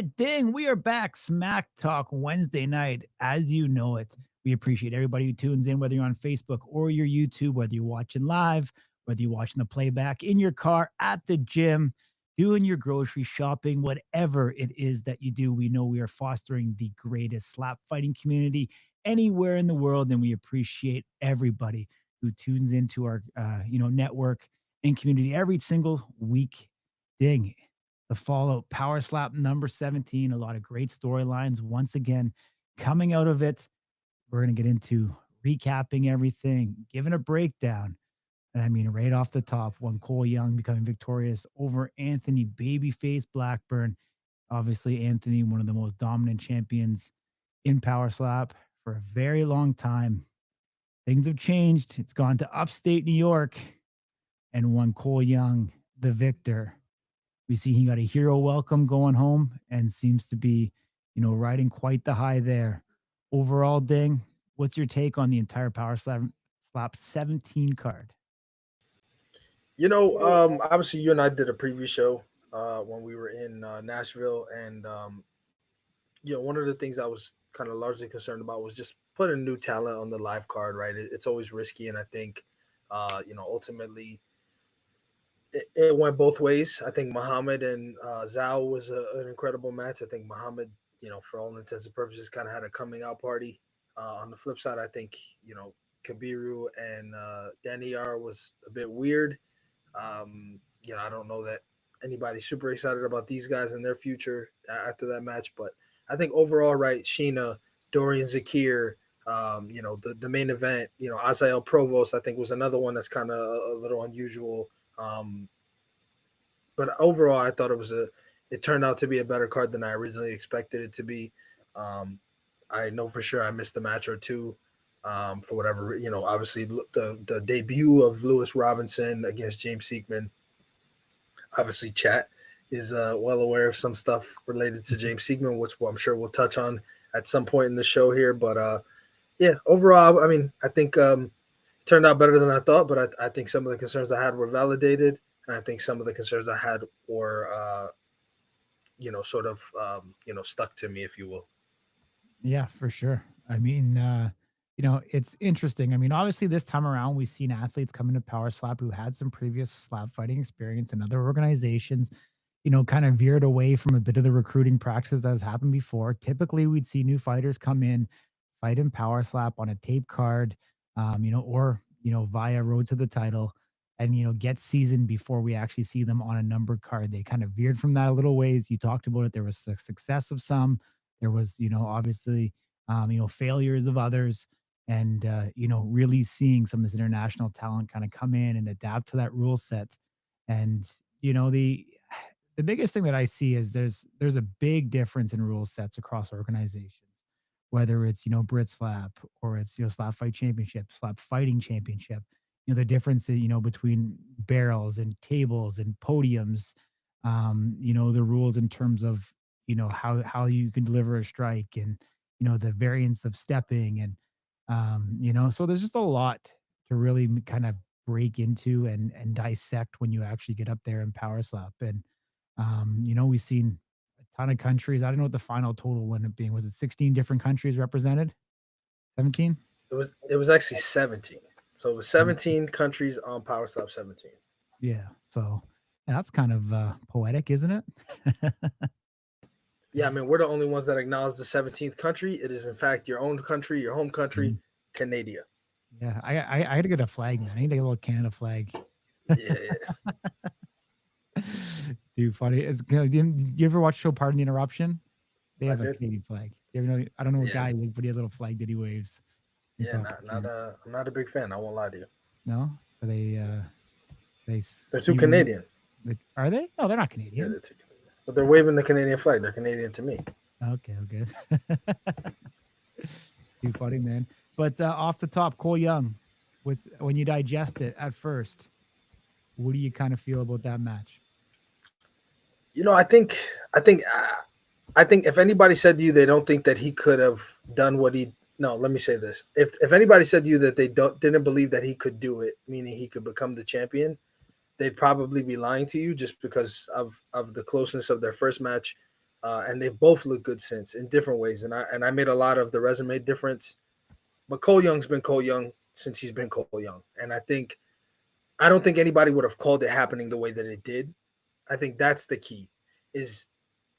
right, ding, we are back. Smack Talk Wednesday night, as you know it. We appreciate everybody who tunes in, whether you're on Facebook or your YouTube, whether you're watching live, whether you're watching the playback in your car, at the gym, doing your grocery shopping, whatever it is that you do. We know we are fostering the greatest slap fighting community anywhere in the world, and we appreciate everybody who tunes into our network and community every single week. Ding, the Fallout Power Slap number 17. A lot of great storylines once again coming out of it. We're going to get into recapping everything, giving a breakdown. And I mean, right off the top, one Cole Young becoming victorious over Anthony Babyface Blackburn. Obviously, Anthony, one of the most dominant champions in Power Slap for a very long time. Things have changed. It's gone to upstate New York, and one Cole Young, the victor. We see he got a hero welcome going home and seems to be, riding quite the high there. Overall, Ding, what's your take on the entire Slap 17 card? Obviously, you and I did a preview show when we were in Nashville, and one of the things I was kind of largely concerned about was just putting new talent on the live card. Right, it's always risky, and I think, ultimately, it went both ways. I think Muhammad and Zhao was an incredible match. I think Muhammad, for all intents and purposes, kind of had a coming out party. On the flip side, I think Kabiru and Daniel was a bit weird. I don't know that anybody's super excited about these guys and their future after that match, but I think overall, right, Sheena, Dorian Zakir, the main event, Azael Provost, I think was another one that's kind of a little unusual. Um, but overall, I thought it turned out to be a better card than I originally expected it to be. Um, I know for sure I missed a match or two for whatever, obviously the debut of Lewis Robinson against James Seekman. Obviously, chat is well aware of some stuff related to James Seekman, which I'm sure we'll touch on at some point in the show here. But yeah, overall, I mean, I think it turned out better than I thought, but I think some of the concerns I had were validated. And I think some of the concerns I had were, stuck to me, if you will. Yeah, for sure. I mean, it's interesting. I mean, obviously, this time around, we've seen athletes come into Power Slap who had some previous slap fighting experience in other organizations, kind of veered away from a bit of the recruiting practices that has happened before. Typically, we'd see new fighters come in, fight in Power Slap on a tape card, or, via Road to the Title and, get seasoned before we actually see them on a numbered card. They kind of veered from that a little ways. You talked about it. There was the success of some. There was, obviously, failures of others, and really seeing some of this international talent kind of come in and adapt to that rule set. And the biggest thing that I see is there's a big difference in rule sets across organizations, whether it's Brit Slap or it's Slap Fight Championship, Slap Fighting Championship. The difference between barrels and tables and podiums. The rules in terms of how you can deliver a strike and the variance of stepping and so there's just a lot to really kind of break into and dissect when you actually get up there in Power Slap. And we've seen a ton of countries. I don't know what the final total ended up being. Was it 16 different countries represented? 17? It was actually 17. So it was 17 countries on Power Slap 17. Yeah, so that's kind of poetic, isn't it? Yeah, I mean, we're the only ones that acknowledge the 17th country. It is, in fact, your own country, your home country, Canada. Yeah, I had to get a flag, man. I need to get a little Canada flag. Yeah. Dude, funny. Do you ever watch the show Pardon the Interruption? They I have a did. Canadian flag. You ever know? I don't know what Yeah. guy he is, but he has a little flag that he waves. He Yeah, talks to camera. I'm not a big fan. I won't lie to you. No, are they They're too spewing? Canadian. Are they? No, they're not Yeah, Canadian. they're too Canadian. But they're waving the Canadian flag. They're Canadian to me. Okay, okay. Too funny, man. But off the top, Cole Young, with when you digest it at first, what do you kind of feel about that match? I think, I think, I think if anybody said to you they don't think that he could have done what he, no, let me say this: if anybody said to you that they didn't believe that he could do it, meaning he could become the champion, they'd probably be lying to you just because of the closeness of their first match. and they've both looked good since in different ways. And I made a lot of the resume difference, but Cole Young's been Cole Young since he's been Cole Young, and I don't think anybody would have called it happening the way that it did. I think that's the key. Is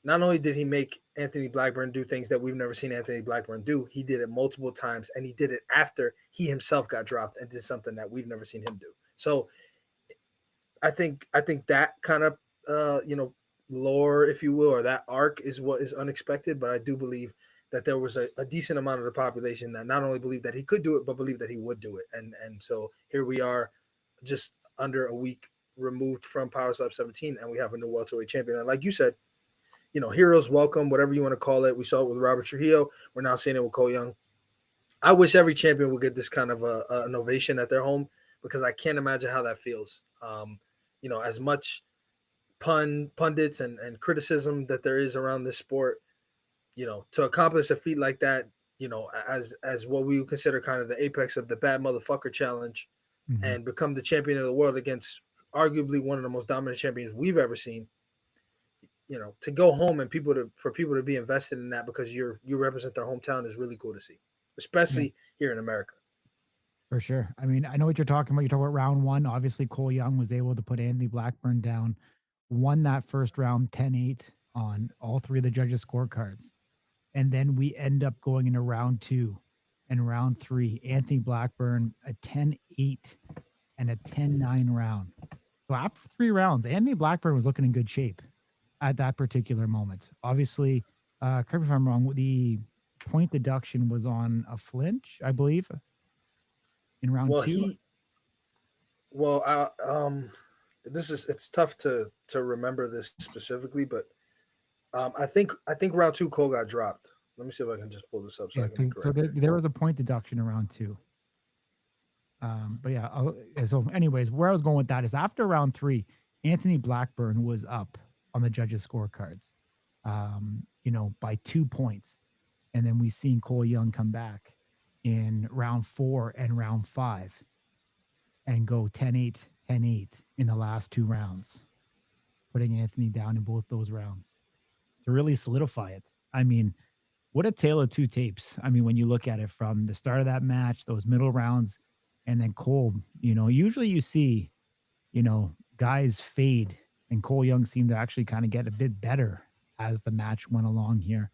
not only did he make Anthony Blackburn do things that we've never seen Anthony Blackburn do, he did it multiple times, and he did it after he himself got dropped and did something that we've never seen him do. So I think that kind of lore, if you will, or that arc is what is unexpected. But I do believe that there was a decent amount of the population that not only believed that he could do it, but believed that he would do it. And so here we are, just under a week removed from Power Slap 17, and we have a new welterweight champion. And like you said, heroes welcome, whatever you want to call it. We saw it with Robert Trujillo. We're now seeing it with Cole Young. I wish every champion would get this kind of an ovation at their home, because I can't imagine how that feels. As much pundits and criticism that there is around this sport, to accomplish a feat like that, as what we would consider kind of the apex of the bad motherfucker challenge, Mhm. and become the champion of the world against arguably one of the most dominant champions we've ever seen. To go home and for people to be invested in that because you represent their hometown is really cool to see, Yeah, especially here in America. for sure. I mean, I know what you're talking about. You're talking about round one. Obviously, Cole Young was able to put Anthony Blackburn down, won that first round 10-8 on all three of the judges' scorecards. And then we end up going into round two and round three. Anthony Blackburn, a 10-8 and a 10-9 round. So after 3 rounds, Anthony Blackburn was looking in good shape at that particular moment. Obviously, correct me if I'm wrong, the point deduction was on a flinch, I believe, in round Well, two. it's tough to remember this specifically, but I think round two Cole got dropped. Let me see if I can just pull this up so Yeah, I can be because so correct there, here. there was a point deduction in round two. But yeah, so anyways, where I was going with that is after round three, Anthony Blackburn was up on the judges' scorecards, by 2 points. And then we seen Cole Young come back in round four and round five and go 10-8, 10-8 in the last 2 rounds, putting Anthony down in both those rounds to really solidify it. I mean, what a tale of two tapes. I mean, when you look at it from the start of that match, those middle rounds, and then Cole, usually you see, guys fade, and Cole Young seemed to actually kind of get a bit better as the match went along here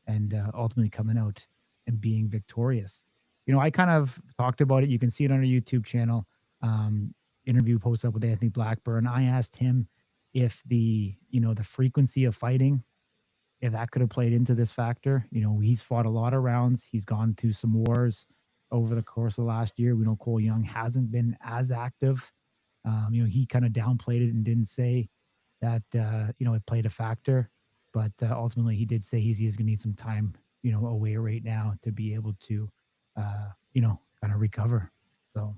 and ultimately coming out and being victorious. I kind of talked about it. You can see it on our YouTube channel. Um, Interview posted up with Anthony Blackburn. I asked him if the frequency of fighting, if that could have played into this factor. He's fought a lot of rounds. He's gone to some wars over the course of the last year. We know Cole Young hasn't been as active. He kind of downplayed it and didn't say that, it played a factor. But ultimately, he did say he's going to need some time, away right now to be able to, kind of recover. So,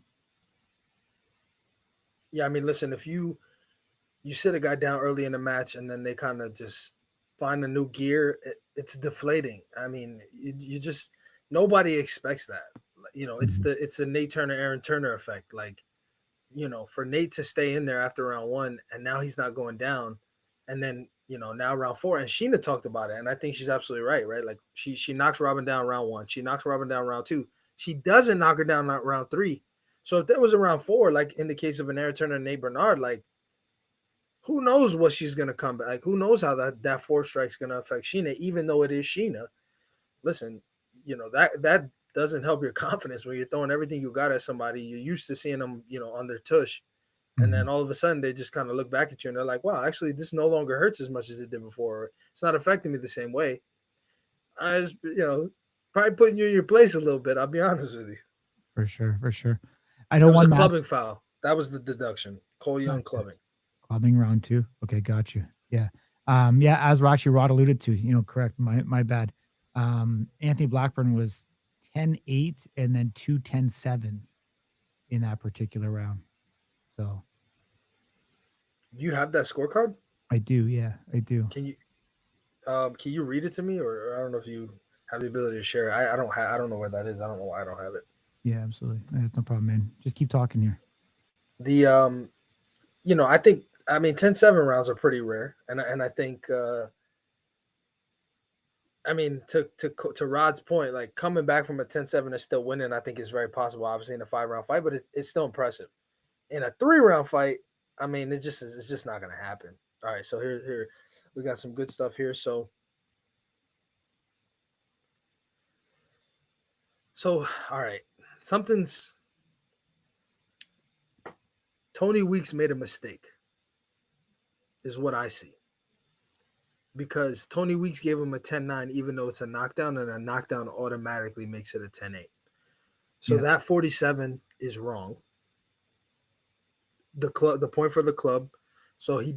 Yeah, I mean, listen, if you sit a guy down early in the match and then they kind of just find a new gear, it's deflating. I mean, you just nobody expects that. It's mhm. the Nate Turner, Aaron Turner effect. Like, for Nate to stay in there after round one and now he's not going down, and then now round four, and Sheena talked about it, and I think she's absolutely right. Right, like she knocks Robin down round one, she knocks Robin down round two, she doesn't knock her down round three. So if that was around four, like in the case of an Aaron Turner and Nate Bernard, like who knows what she's gonna come back? Like who knows how that four strike's gonna affect Sheena, even though it is Sheena. Listen, that doesn't help your confidence when you're throwing everything you got at somebody. You're used to seeing them, on their tush, and then Mhm. all of a sudden they just kind of look back at you and they're like, "Wow, actually, this no longer hurts as much as it did before. It's not affecting me the same way." I just, probably putting you in your place a little bit. I'll be honest with you. For sure, for sure. I It know was a one match. clubbing foul. That was the deduction. Cole Young Okay. clubbing. Clubbing round two. Okay, got you. Yeah. Yeah, as actually Rod alluded to, correct. My bad. Anthony Blackburn was 10-8 and then 2 10-7s in that particular round. So Do you have that scorecard? I do, yeah, I do. Can you can you read it to me, or I don't know if you have the ability to share it. I don't know where that is. I don't know why I don't have it. Yeah, absolutely. That's no problem, man. Just keep talking here. The I think, I mean, 10-7 rounds are pretty rare, and I think I mean, to Rod's point, like coming back from a 10-7 and still winning, I think is very possible. Obviously, in a 5-round fight, but it's still impressive. In a 3-round fight, I mean, it's just not going to happen. All right, so here we got some good stuff here. So all right, something's Tony Weeks made a mistake, is what I see. Because Tony Weeks gave him a 10-9, even though it's a knockdown, and a knockdown automatically makes it a 10-8. So Yeah. that 47 is wrong. The point for the club. So he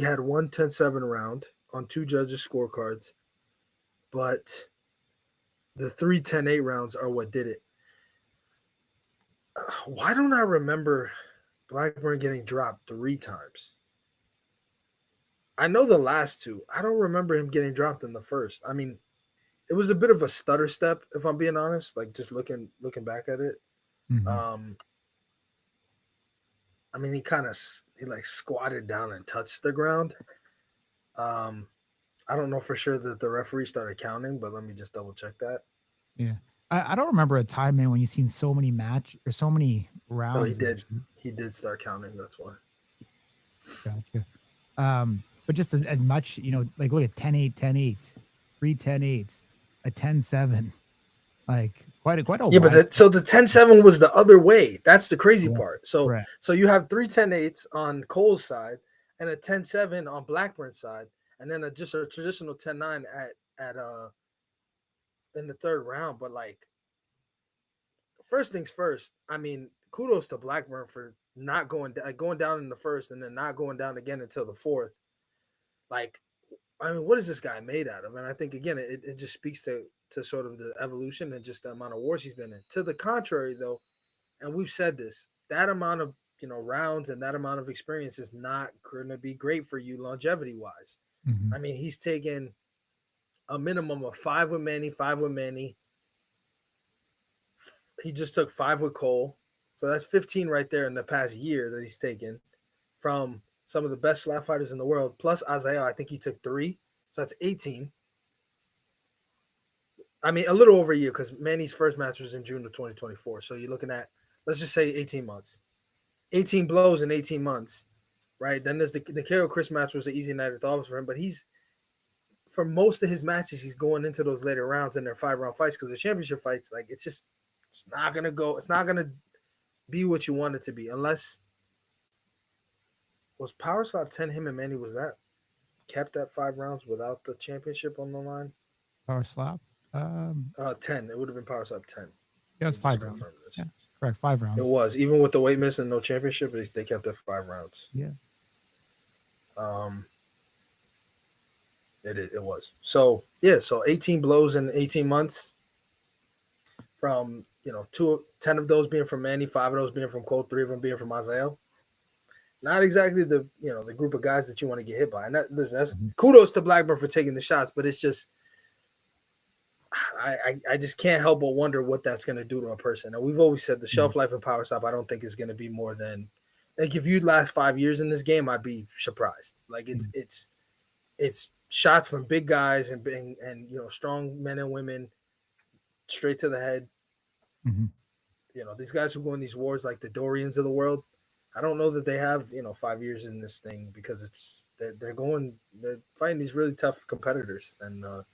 had one 10-7 round on two judges' scorecards, but the 3 10-8 rounds are what did it. Why don't I remember Blackburn getting dropped 3 times? I know the last two. I don't remember him getting dropped in the first. I mean, it was a bit of a stutter step, if I'm being honest. Like just looking back at it. Mhm. Um, I mean, he like squatted down and touched the ground. Um, I don't know for sure that the referee started counting, but let me just double check that. Yeah. I don't remember a time, man, when you've seen so many match or so many So rounds of he did start counting. That's why. gotcha. But just as much, like look at 10-8, 10-8, 3 10-8s, a 10-7, like quite a Yeah, but wide so the 10-7 was the other way. That's the crazy correct, part. So correct. so you have 3 10-8s on Cole's side and a 10-7 on Blackburn's side, and then just a traditional 10-9 at in the third round. But like first things first, I mean, kudos to Blackburn for not going down in the first and then not going down again until the fourth. Like, I mean, what is this guy made out of? And I think again, it just speaks to sort of the evolution and just the amount of wars he's been in. To the contrary, though, and we've said this, that amount of rounds and that amount of experience is not going to be great for you longevity wise. Mhm, I mean, he's taken a minimum of 5 with Manny. He just took 5 with Cole, so that's 15 right there in the past year that he's taken from some of the best slap fighters in the world. Plus Isaiah, I think he took 3, so that's 18. I mean, a little over a year because Manny's first match was in June of 2024. So you're looking at, let's just say 18 months. 18 blows in 18 months, right? Then there's the Carol Chris match was an easy night at the office for him, but for most of his matches, he's going into those later rounds and they're 5-round fights because the championship fights, like it's not gonna go, it's not gonna be what you want it to be unless was Power Slap 10 him and Manny was that kept at 5 rounds without the championship on the line? power slap. 10. It would have been Power Slap 10. Yeah, it Let was me just 5 rounds. confirm this. Yeah, correct, 5 It rounds. was even with the weight miss and no championship, they kept it 5 rounds. Yeah. Um, it was so yeah. So 18 blows in 18 months from 10 of those being from Manny, 5 of those being from Cole, 3 of them being from Isaiah. Not exactly the group of guys that you want to get hit by. And that's Mhm, kudos to Blackburn for taking the shots, but it's just I just can't help but wonder what that's going to do to a person. And we've always said the mhm, shelf life of Power Stop, I don't think is going to be more than like if you'd last 5 years in this game, I'd be surprised. Like mhm, it's shots from big guys and strong men and women straight to the head. mhm. These guys who go in these wars like the Dorians of the world. I don't know that they have 5 years in this thing because they're fighting these really tough competitors and For sure.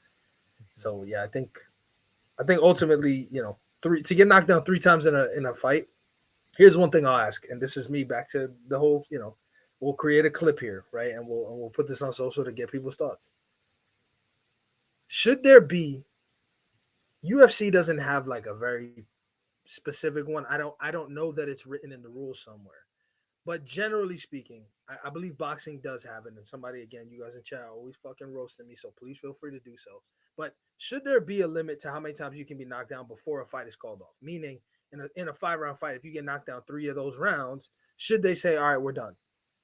so yeah I think ultimately, three to get knocked down 3 times in a fight. Here's one thing I'll ask, and this is me back to the whole, we'll create a clip here, right? And we'll put this on social to get people's thoughts. Should there be UFC doesn't have like a very specific one. I don't know that it's written in the rules somewhere. But generally speaking, I believe boxing does have it. And somebody, again, you guys in chat are always fucking roasting me, so please feel free to do so. But should there be a limit to how many times you can be knocked down before a fight is called off? Meaning, in a 5-round fight, if you get knocked down 3 of those rounds, should they say, all right, we're done,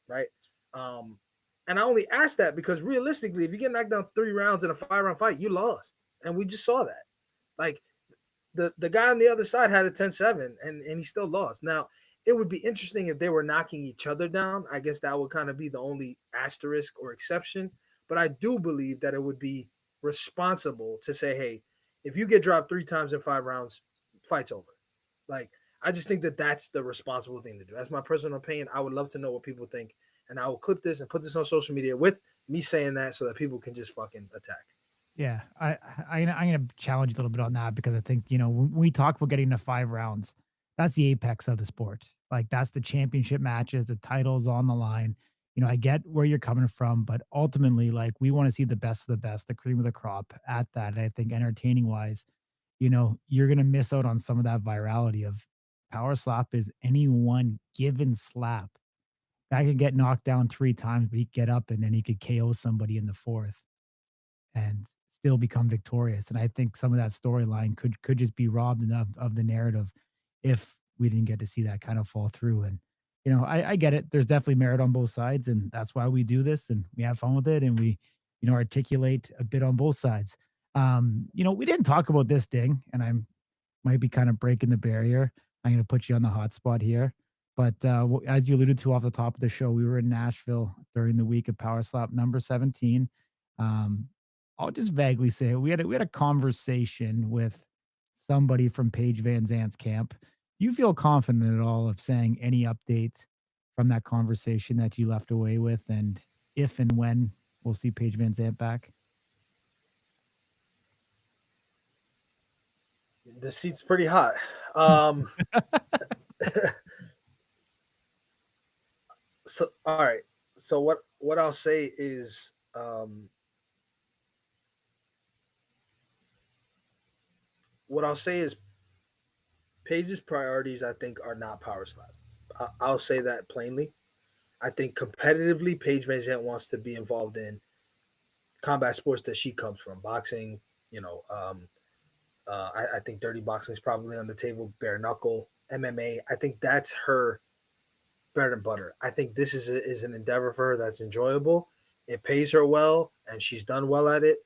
right? Um, and I only ask that because realistically, if you get knocked down 3 rounds in a 5-round fight, you lost. And we just saw that. Like, the guy on the other side had a 10-7 and he still lost. Now, it would be interesting if they were knocking each other down. I guess that would kind of be the only asterisk or exception. But I do believe that it would be responsible to say, hey, if you get dropped 3 times in 5 rounds, fight's over. Like, I just think that that's the responsible thing to do. That's my personal opinion. I would love to know what people think, and I will clip this and put this on social media with me saying that so that people can just fucking attack. Yeah, I'm gonna challenge you a little bit on that because I think, when we talk about getting to 5 rounds, that's the apex of the sport. Like, that's the championship matches, the titles on the line. I get where you're coming from, but ultimately, like, we wanna see the best of the best, the cream of the crop at that, and I think entertaining wise, you're gonna miss out on some of that virality of power slap is any one given slap. Guy could get knocked down 3 times, but he'd get up and then he could KO somebody in the 4th and still become victorious. And I think some of that storyline could just be robbed enough of the narrative if we didn't get to see that kind of fall through. And I get it. There's definitely merit on both sides, and that's why we do this and we have fun with it, and we articulate a bit on both sides. We didn't talk about this ding, and I'm might be kind of breaking the barrier. I'm going to put you on the hot spot here. But as you alluded to off the top of the show, we were in Nashville during the week of Power Slap number 17. Um, I'll just vaguely say we had a conversation with somebody from Paige Van Zant's camp. Do you feel confident at all of saying any updates from that conversation that you left away with, and if and when we'll see Paige Van Zant back? The seat's pretty hot. Um, so all right. So what I'll say is what I'll say is Paige's priorities, I think, are not power slap. I'll say that plainly. I think competitively, Paige Van Zant wants to be involved in combat sports that she comes from, boxing. You know, I think dirty boxing is probably on the table. Bare knuckle, MMA. I think that's her bread and butter. I think this is an endeavor for her that's enjoyable. It pays her well, and she's done well at it.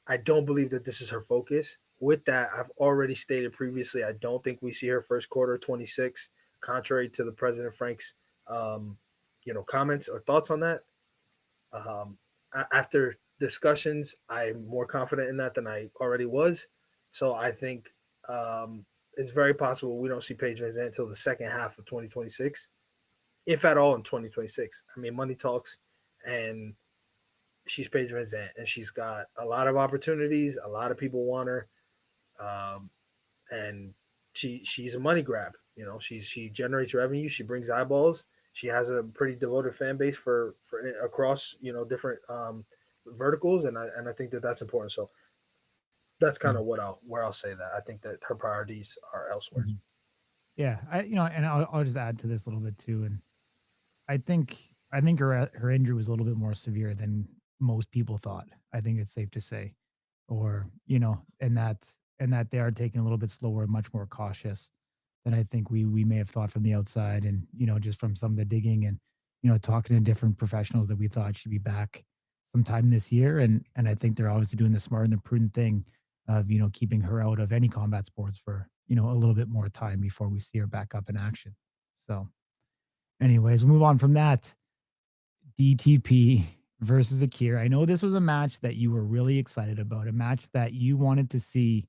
I don't believe that this is her focus. With that, I've already stated previously, I don't think we see her first quarter 26, contrary to the President Frank's, comments or thoughts on that. Um, After discussions, I'm more confident in that than I already was. So I think it's very possible we don't see Paige Van Zandt until the second half of 2026, if at all in 2026. I mean, money talks, and she's Paige Van Zandt, and she's got a lot of opportunities. A lot of people want her, um, and she's a money grab. She generates revenue. She brings eyeballs. She has a pretty devoted fan base for across different verticals, and I think that that's important. So that's kind of where I'll say that. I think that her priorities are elsewhere. Mhm. Yeah, and I'll just add to this a little bit too. And I think her injury was a little bit more severe than most people thought. I think it's safe to say, or and that they are taking a little bit slower and much more cautious than I think we may have thought from the outside, and just from some of the digging and talking to different professionals that we thought should be back sometime this year, and I think they're obviously doing the smart and the prudent thing of keeping her out of any combat sports for a little bit more time before we see her back up in action. So, anyways, we'll move on from that. DTP versus Akir. I know this was a match that you were really excited about, a match that you wanted to see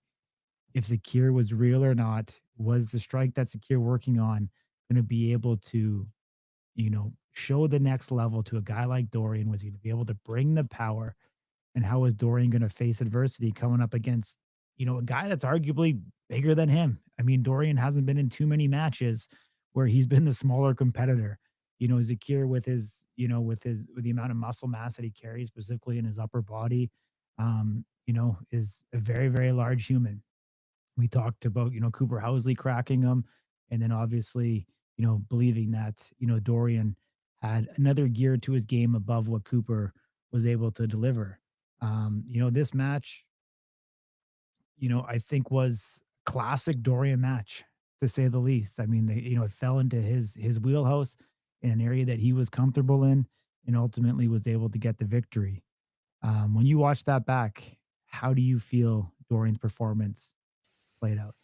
if Zakir was real or not. Was the strike that Zakir working on going to be able to, show the next level to a guy like Dorian? Was he going to be able to bring the power? And how is Dorian going to face adversity coming up against, a guy that's arguably bigger than him? I mean, Dorian hasn't been in too many matches where he's been the smaller competitor. Zakir with the amount of muscle mass that he carries, specifically in his upper body, is a very, very large human. We talked about, Cooper Housley cracking him, and then obviously, believing that, Dorian had another gear to his game above what Cooper was able to deliver. This match, I think was classic Dorian match to say the least. I mean, it fell into his wheelhouse in an area that he was comfortable in, and ultimately was able to get the victory. When you watch that back, how do you feel Dorian's performance played out?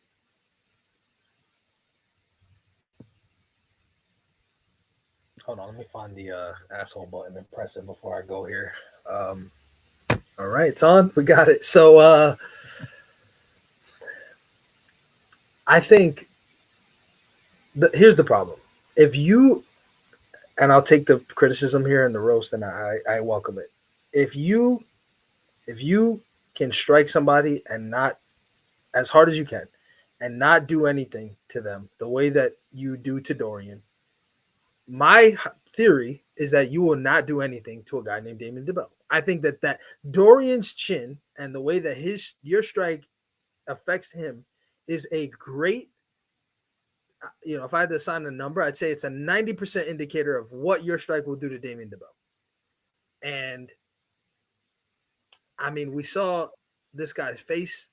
Hold on, let me find the asshole button and press it before I go here. All right, it's on. We got it. So I think here's the problem. If you and I'll take the criticism here and the roast, and I welcome it. If you if you can strike somebody and not as hard as you can, and not do anything to them the way that you do to Dorian, my theory is that you will not do anything to a guy named Damon DeBell. I think that Dorian's chin and the way that your strike affects him is a great, if I had to assign a number, I'd say it's a 90% indicator of what your strike will do to Damien DeBell. And I mean, we saw this guy's face,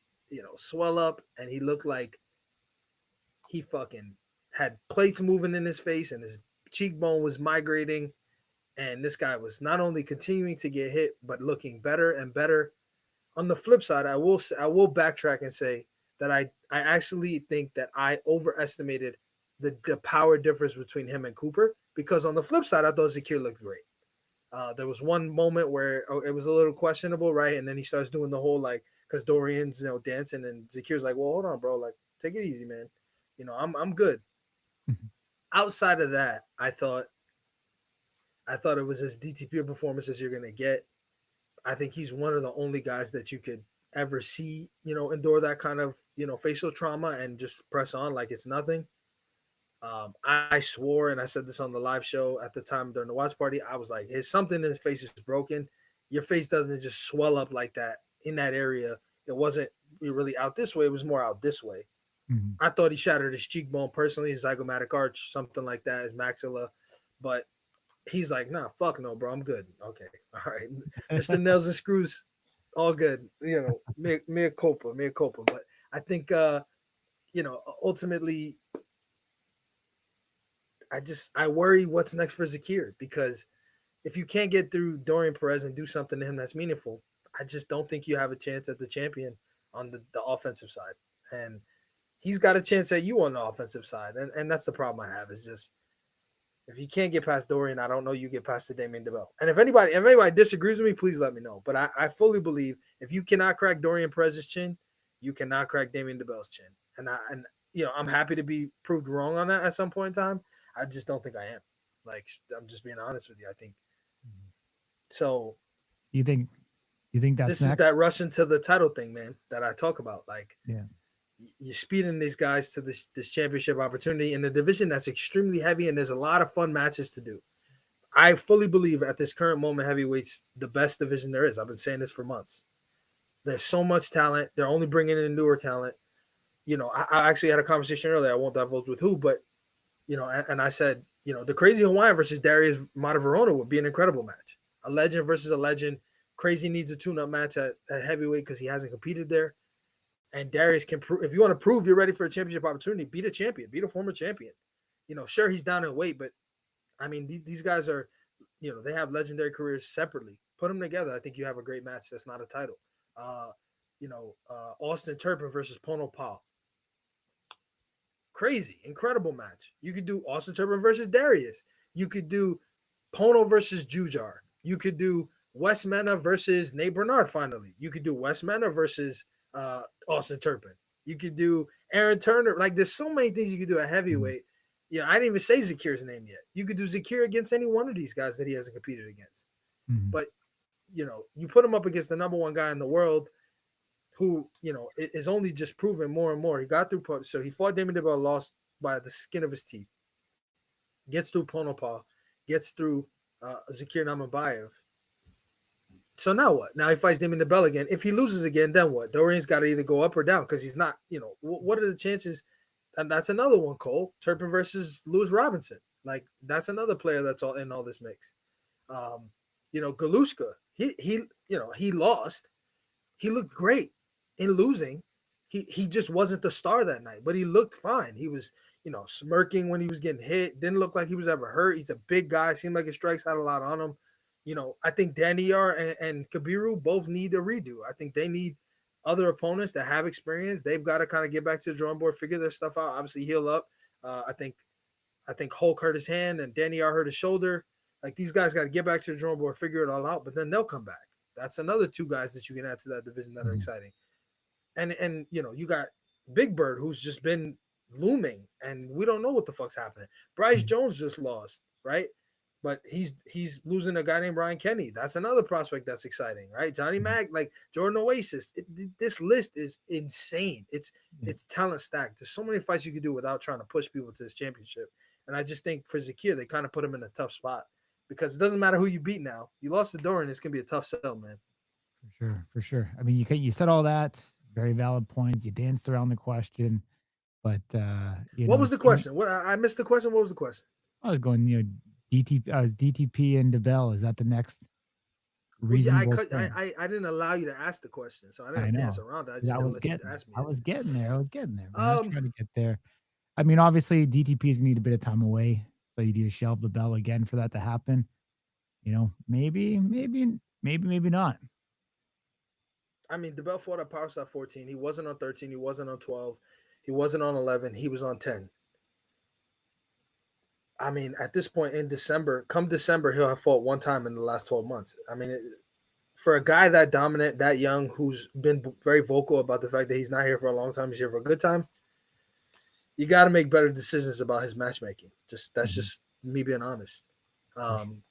swell up, and he looked like he fucking had plates moving in his face and his cheekbone was migrating. And this guy was not only continuing to get hit, but looking better and better. On the flip side, I will backtrack and say that I actually think that I overestimated the power difference between him and Cooper, because on the flip side, I thought Zakir looked great. There was one moment where it was a little questionable, right? And then he starts doing the whole because Dorian's dancing, and Zakir's like, "Well, hold on, bro. Like, take it easy, man. I'm good." Outside of that, I thought it was as DTP a performance as you're gonna get. I think he's one of the only guys that you could ever see, endure that kind of, facial trauma and just press on like it's nothing. I swore, and I said this on the live show at the time during the watch party. I was like, "His something in his face is broken. Your face doesn't just swell up like that in that area. It wasn't really out this way. It was more out this way." Mm-hmm. I thought he shattered his cheekbone personally, his zygomatic arch, something like that, his maxilla. But he's like, "Nah, fuck no, bro. I'm good." Okay, all right, Mr. Nails and Screws, all good. Mea culpa. But I think, ultimately, I worry what's next for Zakir, because if you can't get through Dorian Perez and do something to him that's meaningful, I just don't think you have a chance at the champion on the offensive side. And he's got a chance at you on the offensive side. And that's the problem I have, is just, if you can't get past Dorian, I don't know you get past the Damien DeBell. And if anybody disagrees with me, please let me know. But I fully believe if you cannot crack Dorian Perez's chin, you cannot crack Damien DeBell's chin. And I'm happy to be proved wrong on that at some point in time. I just don't think I am. Like, I'm just being honest with you. I think so. You think that's This is next? that rush into the title thing, man, that I talk about. Like, Yeah. you're speeding these guys to this championship opportunity in a division that's extremely heavy, and there's a lot of fun matches to do. I fully believe at this current moment, heavyweight's the best division there is. I've been saying this for months. There's so much talent. They're only bringing in newer talent. I actually had a conversation earlier. I won't divulge with who, but and I said, the Crazy Hawaiian versus Darius Mataverona would be an incredible match. A legend versus a legend. Crazy needs a tune-up match at heavyweight because he hasn't competed there. And Darius can prove, if you want to prove you're ready for a championship opportunity, beat a champion, beat a former champion. Sure, he's down in weight, but I mean, these guys are, they have legendary careers separately. Put them together. I think you have a great match that's not a title. Austin Turpin versus Pono Pal. Crazy, incredible match. You could do Austin Turpin versus Darius. You could do Pono versus Jujar. You could do Wes Mena versus Nate Bernard finally. You could do Wes Mena versus Austin Turpin. You could do Aaron Turner. Like, there's so many things you could do at heavyweight. I didn't even say Zakir's name yet. You could do Zakir against any one of these guys that he hasn't competed against. Mm-hmm. But, you put him up against the number one guy in the world who, is only just proven more and more. He got through, so he fought Damien DeBell, lost by the skin of his teeth. Gets through Ponopa, gets through Zakir Namabayev. So now what? Now he fights Damien DeBell again. If he loses again, then what? Dorian's got to either go up or down, because he's not, what are the chances? And that's another one, Cole. Turpin versus Lewis Robinson. Like, that's another player that's all in all this mix. Galushka, he lost. He looked great in losing. He just wasn't the star that night, but he looked fine. He was, smirking when he was getting hit. Didn't look like he was ever hurt. He's a big guy. Seemed like his strikes had a lot on him. I think Daniel and Kabiru both need a redo. I think they need other opponents that have experience. They've got to kind of get back to the drawing board, figure their stuff out, obviously heal up. I think Hulk hurt his hand and Daniel hurt his shoulder. Like, these guys got to get back to the drawing board, figure it all out, but then they'll come back. That's another two guys that you can add to that division that are Mhm. exciting. And you got Big Bird, who's just been looming, and we don't know what the fuck's happening. Bryce Mhm. Jones just lost, right? But he's losing a guy named Brian Kenny. That's another prospect that's exciting, right? Johnny Mhm. Mag, like Jordan Oasis. This list is insane. Yeah. It's talent stacked. There's so many fights you could do without trying to push people to this championship. And I just think for Zakir, they kind of put him in a tough spot because it doesn't matter who you beat now. You lost to Doran, it's gonna be a tough sell, man. For sure, for sure. I mean, you said all that, very valid points. You danced around the question, but What was the seeing question? What I missed the question. What was the question? I was going, DTP, DTP and DeBell. Is that the next Well, yeah, reasonable thing? I didn't allow you to ask the question, so I I didn't dance know. around it. I 'Cause just didn't let you ask me I it. was getting there. I was getting there, man. I was Um, trying to get there. I mean, obviously, DTP is gonna need a bit of time away, so you need to shelve the bell again for that to happen. Maybe not. I mean, DeBell fought at Power Stop 14. He wasn't on 13. He wasn't on 12. He wasn't on 11. He was on 10. I mean, at this point in December, come December, he'll have fought one time in the last 12 months. I mean, for a guy that dominant, that young, who's been very vocal about the fact that he's not here for a long time, he's here for a good time. You got to make better decisions about his matchmaking. Just that's Mhm. just me being honest. For sure. Um,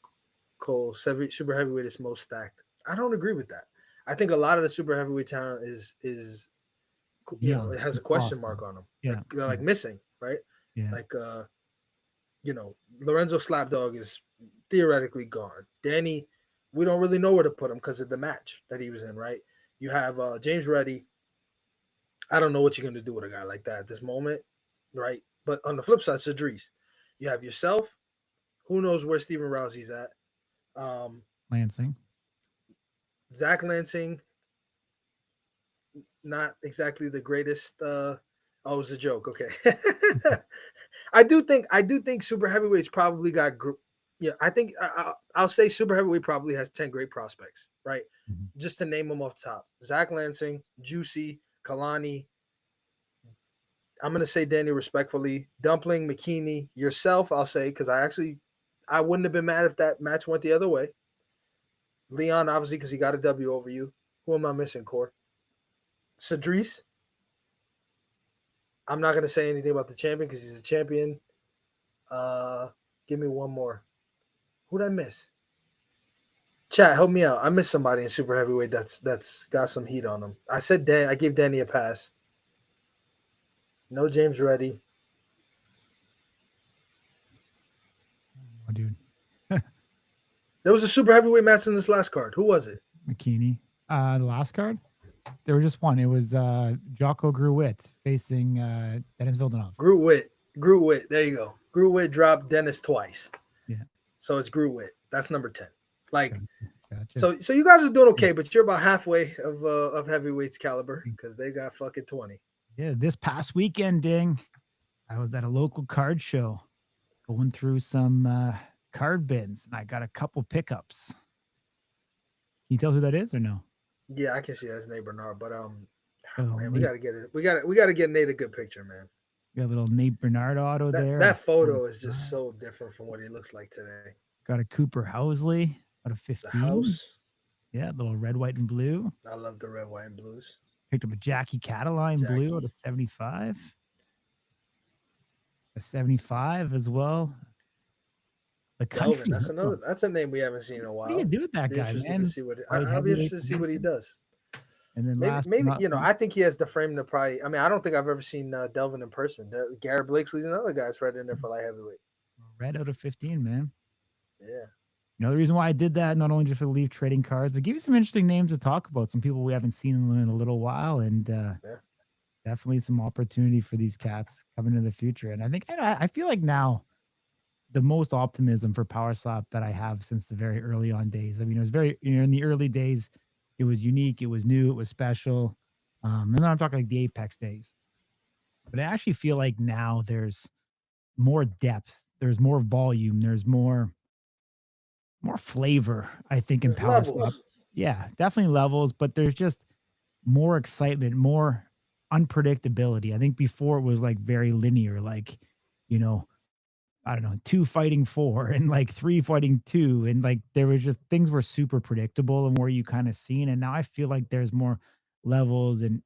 Cole, super heavyweight is most stacked. I don't agree with that. I think a lot of the super heavyweight talent is Young, it has a it's question possible. mark on them. Yeah, They're yeah, like missing, right? yeah. Like Lorenzo Slapdog is theoretically gone. Danny, we don't really know where to put him because of the match that he was in, right? You have James Reddy. I don't know what you're gonna do with a guy like that at this moment, right? But on the flip side, Cedric, you have yourself. Who knows where Stephen Rousey's at? Um, Lansing. Zach Lansing, not exactly the greatest. Oh, it was a joke. Okay. I do think super heavyweights probably got yeah. I think I'll say super heavyweight probably has 10 great prospects, right? Mhm. Just to name them off the top: Zach Lansing, Juicy, Kalani. I'm gonna say Danny respectfully, Dumpling, McKinney, yourself. I'll say because I wouldn't have been mad if that match went the other way. Leon, obviously, because he got a W over you. Who am I missing, Core? Cedric. I'm not gonna say anything about the champion because he's a champion. Uh, Give me one more. Who'd I miss? Chat, help me out. I missed somebody in super heavyweight that's got some heat on him. I said Dan. I gave Danny a pass. No James Reddy. Oh, dude. There was a super heavyweight match in this last card. Who was it? McKinney. The last card? There was just one. It was Jocko Gruitt facing Dennis Vildanov. Groot Witt. Groot Witt. There you go. Groot Witt dropped Dennis twice. Yeah. So it's Groot Witt. That's number 10. Like Gotcha. Gotcha. so you guys are doing Yeah. okay, but you're about halfway of heavyweights caliber because they got fucking 20. Yeah. This past weekend, Ding, I was at a local card show going through some card bins and I got a couple pickups. Can you tell who that is or no? Yeah, I can see that's Nate Bernard, but Oh, man, we Nate, gotta get it. We gotta get Nate a good picture, man. got a little Nate Bernard auto That there. Out that of photo is just 45. so different from what he looks like today. Got a Cooper Housley out of The 15. house. Yeah, little red, white, and blue. I love the red, white, and blues. Picked up a Jackie Cataline blue out Jackie. of 75. A 75 as well. The Delvin. country hoodlum. That's a name we haven't seen in a What do you while. do with that Be guy, interested to man? see what Light I'll be heavyweight interested to see what he division. does. And then Maybe last but maybe not least, I think he has the frame to probably. I mean, I don't think I've ever seen Delvin in person. Garrett Blakesley's another guy's right in there for light heavyweight. red out of 15, man. Yeah. The reason why I did that, not only just for the Leaf trading cards, but give you some interesting names to talk about, some people we haven't seen in a little while, and Yeah. definitely some opportunity for these cats coming in the future. And I think I feel like now the most optimism for Power Slap that I have since the very early on days. I mean, it was very, in the early days, it was unique, it was new, it was special. And then I'm talking like the Apex days. But I actually feel like now there's more depth, there's more volume, there's more flavor, I think, in There's Power Slap. levels. Yeah, definitely levels, but there's just more excitement, more unpredictability. I think before it was like very linear, like, you know, I don't know, 2 fighting 4 and like 3 fighting 2, and like there was just things were super predictable and where you kind of seen. And now I feel like there's more levels and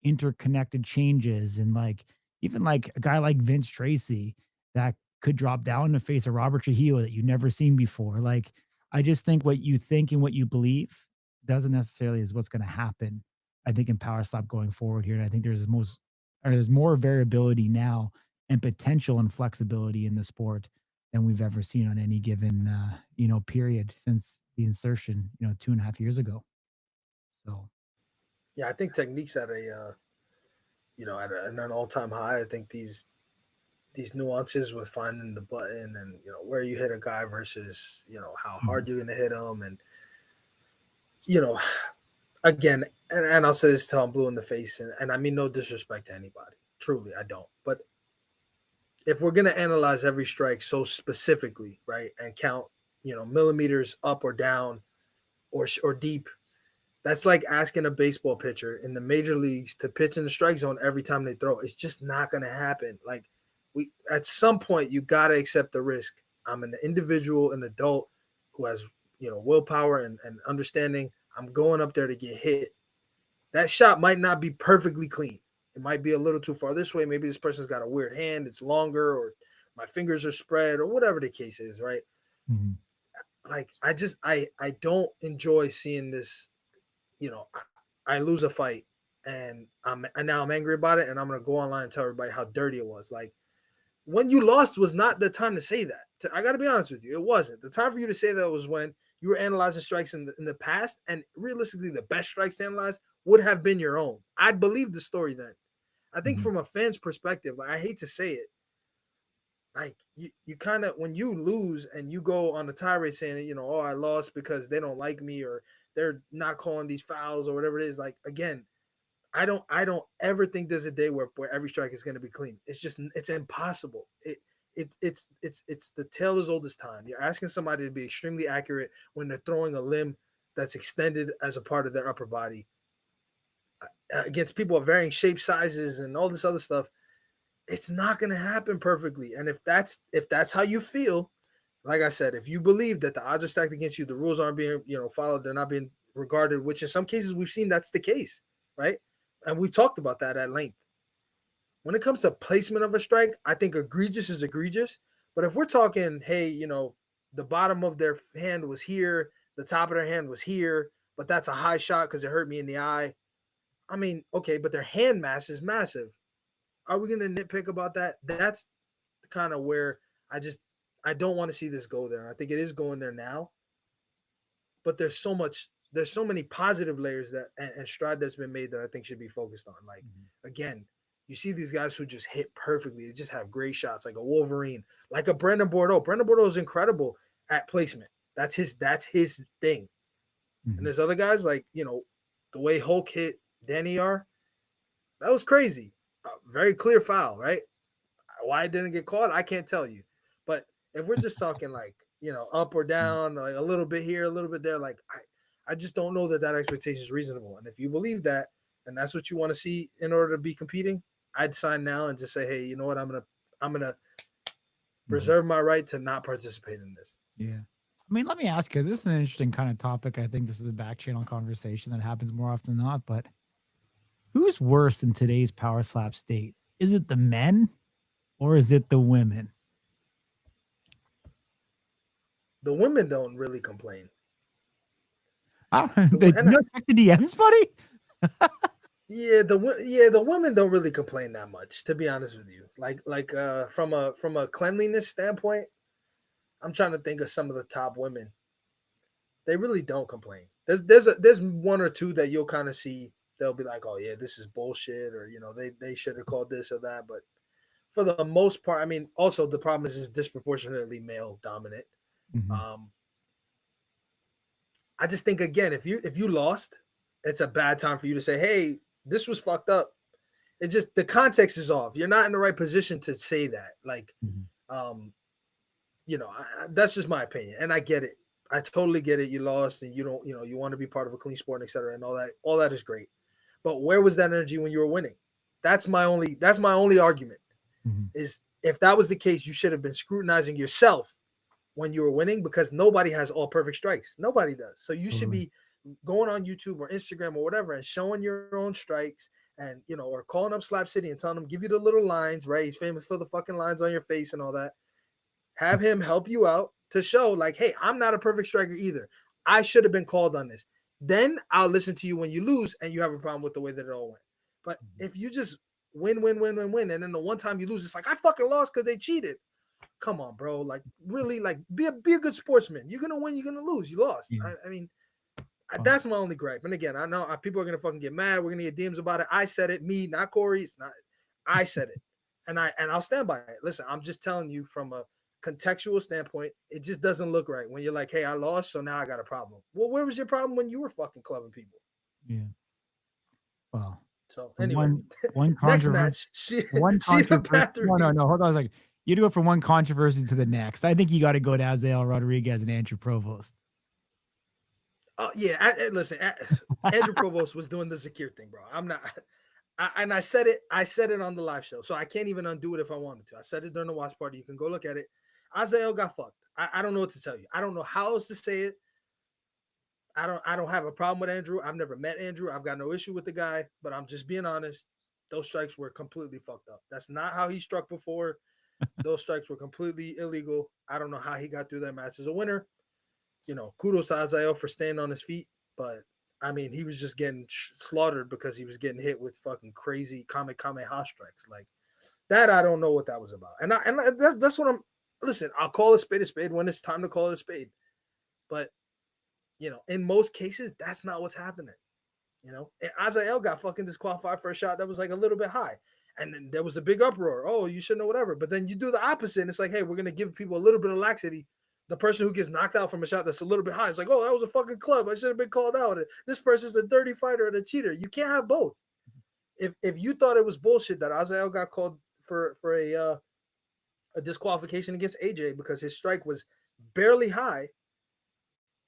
interconnected changes, and like even like a guy like Vince Tracy that could drop down to face a Robert Trujillo that you've never seen before. Like I just think what you think and what you believe doesn't necessarily is what's going to happen. I think in power slap going forward here, and I think there's more variability now and potential and flexibility in the sport than we've ever seen on any given period since the insertion 2.5 years ago. So Yeah, I think techniques at at an all time high. I think these nuances with finding the button and where you hit a guy versus how hard mhm, you're gonna hit him, and you know again, and I'll say this till I'm blue in the face, and I mean no disrespect to anybody, truly I don't, but if we're gonna analyze every strike so specifically, right, and count millimeters up or down or deep, that's like asking a baseball pitcher in the major leagues to pitch in the strike zone every time they throw. It's just not going to happen. Like we at some point you got to accept the risk. I'm an individual, an adult who has willpower and understanding. I'm going up there to get hit. That shot might not be perfectly clean. It might be a little too far this way. Maybe this person's got a weird hand. It's longer, or my fingers are spread, or whatever the case is. Right? mhm, Like I don't enjoy seeing this. I lose a fight and now I'm angry about it, and I'm gonna go online and tell everybody how dirty it was. Like when you lost was not the time to say that. I got to be honest with you, it wasn't. The time for you to say that was when you were analyzing strikes in the past, and realistically, the best strikes to analyze would have been your own. I'd believe the story then. I think mhm. from a fan's perspective, like, I hate to say it, like you kind of when you lose and you go on the tirade saying, oh, I lost because they don't like me or they're not calling these fouls or whatever it is. Like again, I don't ever think there's a day where every strike is going to be clean. It's impossible. It's the tale as old as time. You're asking somebody to be extremely accurate when they're throwing a limb that's extended as a part of their upper body against people of varying shape, sizes, and all this other stuff. It's not going to happen perfectly. And if that's how you feel, like I said, if you believe that the odds are stacked against you, the rules aren't being followed, they're not being regarded, which in some cases we've seen that's the case, right? And we talked about that at length. When it comes to placement of a strike, I think egregious is egregious. But if we're talking, hey, the bottom of their hand was here, the top of their hand was here, but that's a high shot because it hurt me in the eye. I mean, okay, but their hand mass is massive. Are we going to nitpick about that? That's kind of where I don't want to see this go there. And I think it is going there now. But there's so many positive layers and stride that's been made that I think should be focused on. Like Mhm. again, you see these guys who just hit perfectly. They just have great shots, like a Wolverine, like a Brandon Bordeaux. Brandon Bordeaux is incredible at placement. That's his thing. And Mhm. there's other guys like the way Hulk hit Danny R. That was crazy. Very clear foul, right? Why it didn't get caught, I can't tell you. But if we're just talking like up or Mm. down, like a little bit here, a little bit there, like I just don't know that expectation is reasonable. And if you believe that, and that's what you want to see in order to be competing, I'd sign now and just say, hey, you know what, I'm gonna Mhm. reserve my right to not participate in this. Yeah. I mean, let me ask you, 'cause this is an interesting kind of topic. I think this is a back channel conversation that happens more often than not, but who's worse in today's power slap state? Is it the men or is it the women? The women don't really complain. I The don't, and you not check the DMs, buddy? the women don't really complain that much, to be honest with you. From a cleanliness standpoint, I'm trying to think of some of the top women. They really don't complain. There's one or two that you'll kind of see. They'll be like, "Oh yeah, this is bullshit," or they should have called this or that. But for the most part, I mean, also the problem is it's disproportionately male dominant. Mhm. Um, I just think again, if you lost, it's a bad time for you to say, "Hey, this was fucked up." It just the context is off. You're not in the right position to say that. Like, Mhm. um, that's just my opinion, and I get it. I totally get it. You lost, and you don't, you want to be part of a clean sport, et cetera, and all that. All that is great. But where was that energy when you were winning? That's my only argument. Mhm. Is if that was the case, you should have been scrutinizing yourself when you were winning, because nobody has all perfect strikes. Nobody does. So you should be going on YouTube or Instagram or whatever and showing your own strikes, and or calling up Slap City and telling him, give you the little lines, right? He's famous for the fucking lines on your face and all that. Have him help you out to show, like, hey, I'm not a perfect striker either. I should have been called on this. Then I'll listen to you when you lose and you have a problem with the way that it all went. But if you just win, and then the one time you lose, it's like, I fucking lost because they cheated. Come on, bro. Like, really, like, be a good sportsman. You're gonna win, you're gonna lose. You lost. Yeah. I mean, that's my only gripe. And again, I know people are gonna fucking get mad. We're gonna get DMs about it. I said it, me, not Corey. It's not. I said it, and I'll stand by it. Listen, I'm just telling you from a contextual standpoint, it just doesn't look right when you're like, hey, I lost, so now I got a problem. Well, where was your problem when you were fucking clubbing people? Yeah. Well. So anyway, one next match. No. Hold on a second. You do it from one controversy to the next. I think you got to go to Azael Rodriguez and Andrew Provost. Oh yeah, listen, Andrew Provost was doing the Zakir thing, bro. I'm not. I said it. I said it on the live show, so I can't even undo it if I wanted to. I said it during the watch party. You can go look at it. Azael got fucked. I don't know what to tell you. I don't know how else to say it. I don't have a problem with Andrew. I've never met Andrew. I've got no issue with the guy, but I'm just being honest. Those strikes were completely fucked up. That's not how he struck before. Those strikes were completely illegal. I don't know how he got through that match as a winner. Kudos to Azael for staying on his feet, but I mean, he was just getting slaughtered because he was getting hit with fucking crazy Kamehameha strikes like that. I don't know what that was about, and that's what I'm. Listen, I'll call a spade when it's time to call it a spade, but in most cases, that's not what's happening. And Azael got fucking disqualified for a shot that was like a little bit high. And then there was a big uproar. Oh, you should know whatever. But then you do the opposite. And it's like, hey, we're going to give people a little bit of laxity. The person who gets knocked out from a shot that's a little bit high is like, oh, that was a fucking club. I should have been called out. This person's a dirty fighter and a cheater. You can't have both. If you thought it was bullshit that Azael got called for a disqualification against AJ because his strike was barely high,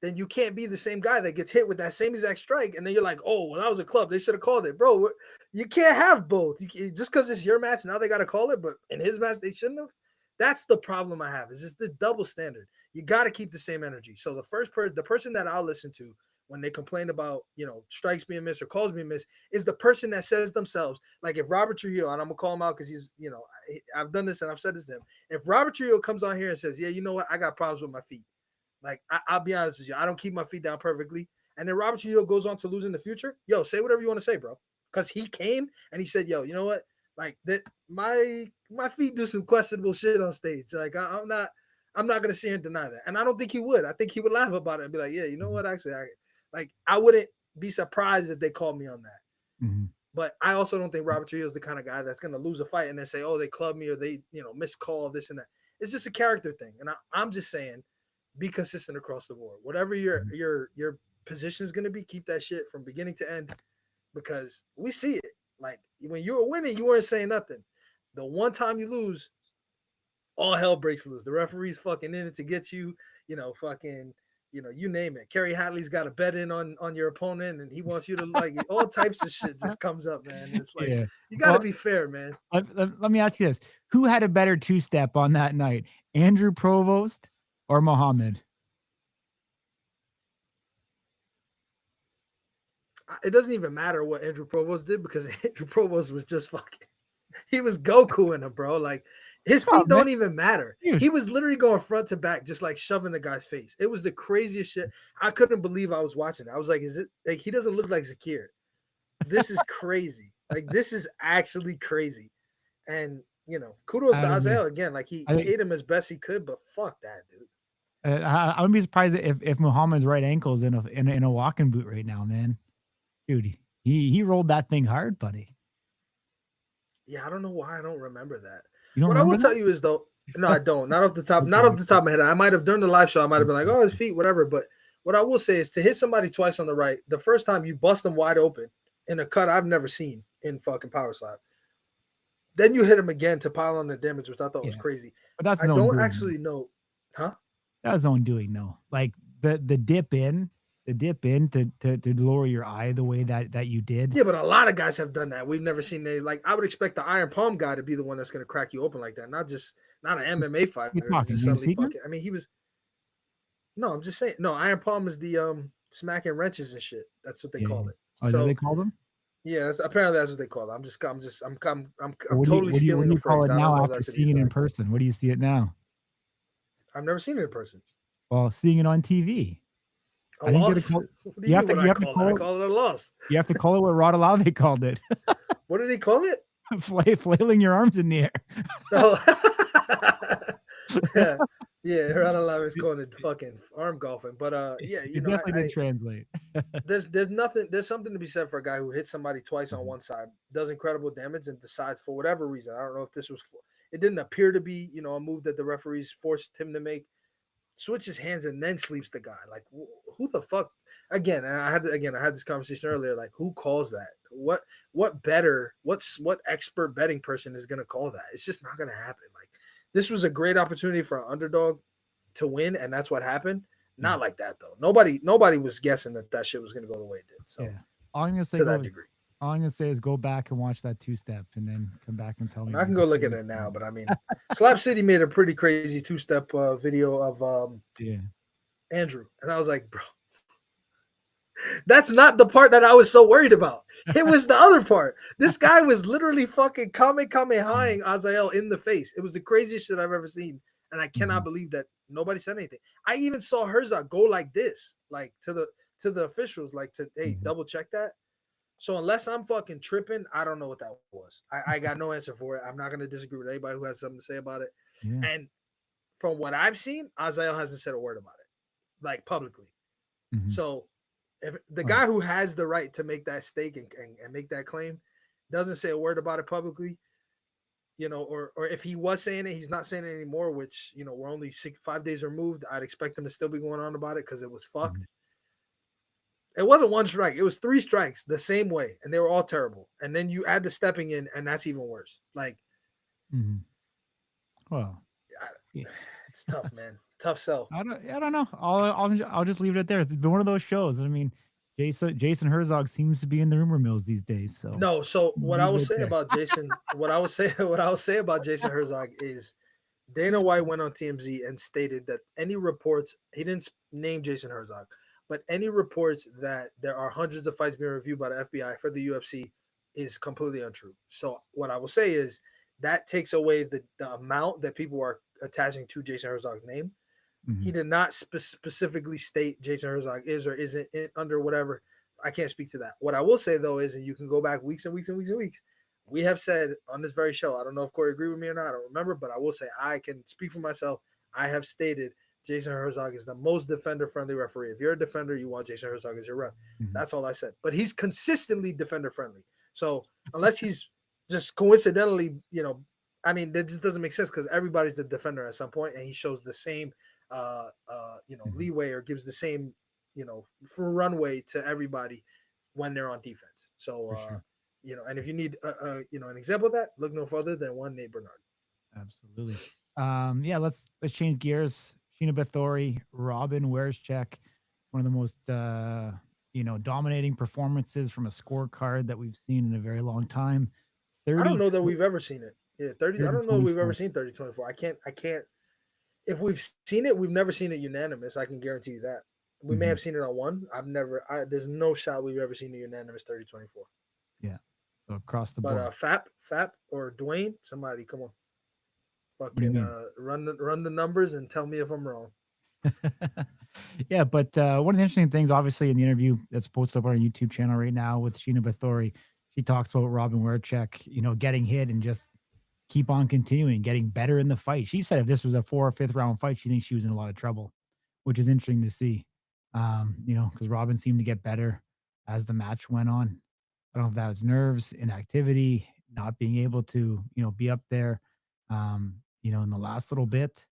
then you can't be the same guy that gets hit with that same exact strike. And then you're like, oh, well, that was a club. They should have called it. Bro, you can't have both. Just because it's your match, now they got to call it. But in his match, they shouldn't have. That's the problem I have, is just this double standard. You got to keep the same energy. So the person that I'll listen to when they complain about, strikes being missed or calls being missed is the person that says themselves, like if Robert Trujillo, and I'm going to call him out because he's, I've done this and I've said this to him. If Robert Trujillo comes on here and says, yeah, you know what? I got problems with my feet. Like, I'll be honest with you. I don't keep my feet down perfectly. And then Robert Trujillo goes on to lose in the future. Yo, say whatever you want to say, bro. Because he came and he said, yo, you know what? Like, that my feet do some questionable shit on stage. Like, I'm not going to sit here and deny that. And I don't think he would. I think he would laugh about it and be like, yeah, you know what? Actually, I wouldn't be surprised if they called me on that. Mm-hmm. But I also don't think Robert Trujillo is the kind of guy that's going to lose a fight and then say, oh, they clubbed me or they, miscall this and that. It's just a character thing. And I'm just saying, be consistent across the board. Whatever your position is going to be, keep that shit from beginning to end, because we see it. Like, when you were winning, you weren't saying nothing. The one time you lose, all hell breaks loose. The referee's fucking in it to get you, fucking, you name it. Kerry Hatley's got a bet in on your opponent and he wants you to, like, all types of shit just comes up, man. It's like, you got to be fair, man. Let me ask you this. Who had a better two-step on that night? Andrew Provost or Muhammad? It doesn't even matter what Andrew Provost did, because Andrew Provost was just fucking, he was Goku in him, bro. Like, his feet don't even matter. Dude. He was literally going front to back, just like shoving the guy's face. It was the craziest shit. I couldn't believe I was watching it. I was like, is it like, he doesn't look like Zakir? This is crazy. Like, this is actually crazy. And, kudos to Azael again. Like, he ate him as best he could, but fuck that, dude. I wouldn't be surprised if Muhammad's right ankle's in a walking boot right now, man. Dude, he rolled that thing hard, buddy. Yeah, I don't know why I don't remember that. What I will tell you is, though, no, I don't. Not off the top of my head. I might have, during the live show, I might have been like, oh, his feet, whatever. But what I will say is, to hit somebody twice on the right, the first time you bust them wide open in a cut I've never seen in fucking Power Slap. Then you hit him again to pile on the damage, which I thought was crazy. But I don't actually know. Huh? That was his own doing, though. Like, the dip in to dip in to lower your eye the way that you did. Yeah, but a lot of guys have done that. We've never seen any. Like I would expect the Iron Palm guy to be the one that's going to crack you open like that, not an MMA You fighter to talking just James suddenly Seaman? fucking. I mean, he was no. I'm just saying. No, Iron Palm is the smacking wrenches and shit. That's what they Yeah, call yeah. it. Oh, is that what they So called him? yeah, apparently that's what they call it. I'm What do you totally what do you what stealing do a you call phrase. it I don't now know after that to be a seeing it in fact. person? What do you see it now? I've never seen it in person. Well, seeing it on TV. A I think you have to loss? call What do you mean? What I call it? I call it a loss. you have to call it what Rod Olave called it. What did he call it? Flailing your arms in the air. Oh, yeah, yeah. Ronald is calling it fucking arm golfing, but yeah, It definitely didn't translate. there's something to be said for a guy who hits somebody twice on Mhm, one side, does incredible damage, and decides for whatever reason. I don't know if it didn't appear to be a move that the referees forced him to make. Switches hands and then sleeps the guy. Like who the fuck? Again, I had this conversation earlier. Like who calls that? What expert betting person is gonna call that? It's just not gonna happen. Like this was a great opportunity for an underdog to win, and that's what happened. yeah, Not like that though. Nobody was guessing that shit was gonna go the way it did. So yeah. All I'm gonna say to that go degree. all I'm gonna say is go back and watch that two-step and then come back and tell I me mean, I if can I'm go look at completely it now, wrong. but I mean, Slap City made a pretty crazy two-step video of Yeah. Andrew, and I was like, bro, that's not the part that I was so worried about. It was the other part. This guy was literally fucking Mhm, kamehamehaing Azael in the face. It was the craziest shit I've ever seen, and I cannot mhm, believe that nobody said anything. I even saw Herzog go like this, like to the officials, like to hey, mhm. double check that. So unless I'm fucking tripping, I don't know what that was. I got no answer for it. I'm not gonna disagree with anybody who has something to say about it. Yeah. And from what I've seen, Azael hasn't said a word about it, like publicly. Mhm. So if the Oh, guy who has the right to make that stake and make that claim doesn't say a word about it publicly, or if he was saying it, he's not saying it anymore, which, we're only 5 days removed. I'd expect him to still be going on about it because it was mhm, fucked. It wasn't one strike, it was three strikes the same way, and they were all terrible. And then you add the stepping in, and that's even worse. Like, mhm. Well, yeah. it's tough, man. Tough sell. I don't know. I'll just leave it at there. It's been one of those shows. I mean, Jason Herzog seems to be in the rumor mills these days, so No, so what I leave will it say there. about Jason, what I will say about Jason Herzog is Dana White went on TMZ and stated that any reports, he didn't name Jason Herzog, but any reports that there are hundreds of fights being reviewed by the FBI for the UFC is completely untrue. So what I will say is that takes away the amount that people are attaching to Jason Herzog's name. He Mhm, did not specifically state Jason Herzog is or isn't under whatever. I can't speak to that. What I will say though is, and you can go back weeks and weeks and weeks and weeks. We have said on this very show. I don't know if Corey agreed with me or not. I don't remember, but I will say I can speak for myself. I have stated Jason Herzog is the most defender-friendly referee. If you're a defender, you want Jason Herzog as your ref. mhm. That's all I said. But he's consistently defender-friendly. So unless he's just coincidentally, I mean, that just doesn't make sense because everybody's a defender at some point, and he shows the same Mhm. leeway or gives the same, for runway to everybody when they're on defense. So, For sure. and if you need, an example of that, look no further than one Nate Bernard. Absolutely. Yeah, let's change gears. Sheena Bathory, Robin Werschek, one of the most dominating performances from a scorecard that we've seen in a very long time. I don't 30, know that we've ever seen it. Yeah, 30. I 30 don't know that we've ever 24. seen 30-24. I can't. If we've seen it, we've never seen it unanimous. I can guarantee you that. We may Mhm. have seen it on one. There's no shot we've ever seen a unanimous 30-24. Yeah. So across the But board. Fap or Dwayne, somebody come on. What do you Fucking mean? run the numbers and tell me if I'm wrong. Yeah, but one of the interesting things, obviously, in the interview that's posted up on our YouTube channel right now with Sheena Bathory, she talks about Robin Werchek, getting hit and just keep on continuing, getting better in the fight. She said if this was a 4th or 5th round fight, she thinks she was in a lot of trouble, which is interesting to see. Because Robin seemed to get better as the match went on. I don't know if that was nerves, inactivity, not being able to, be up there, in the last little bit.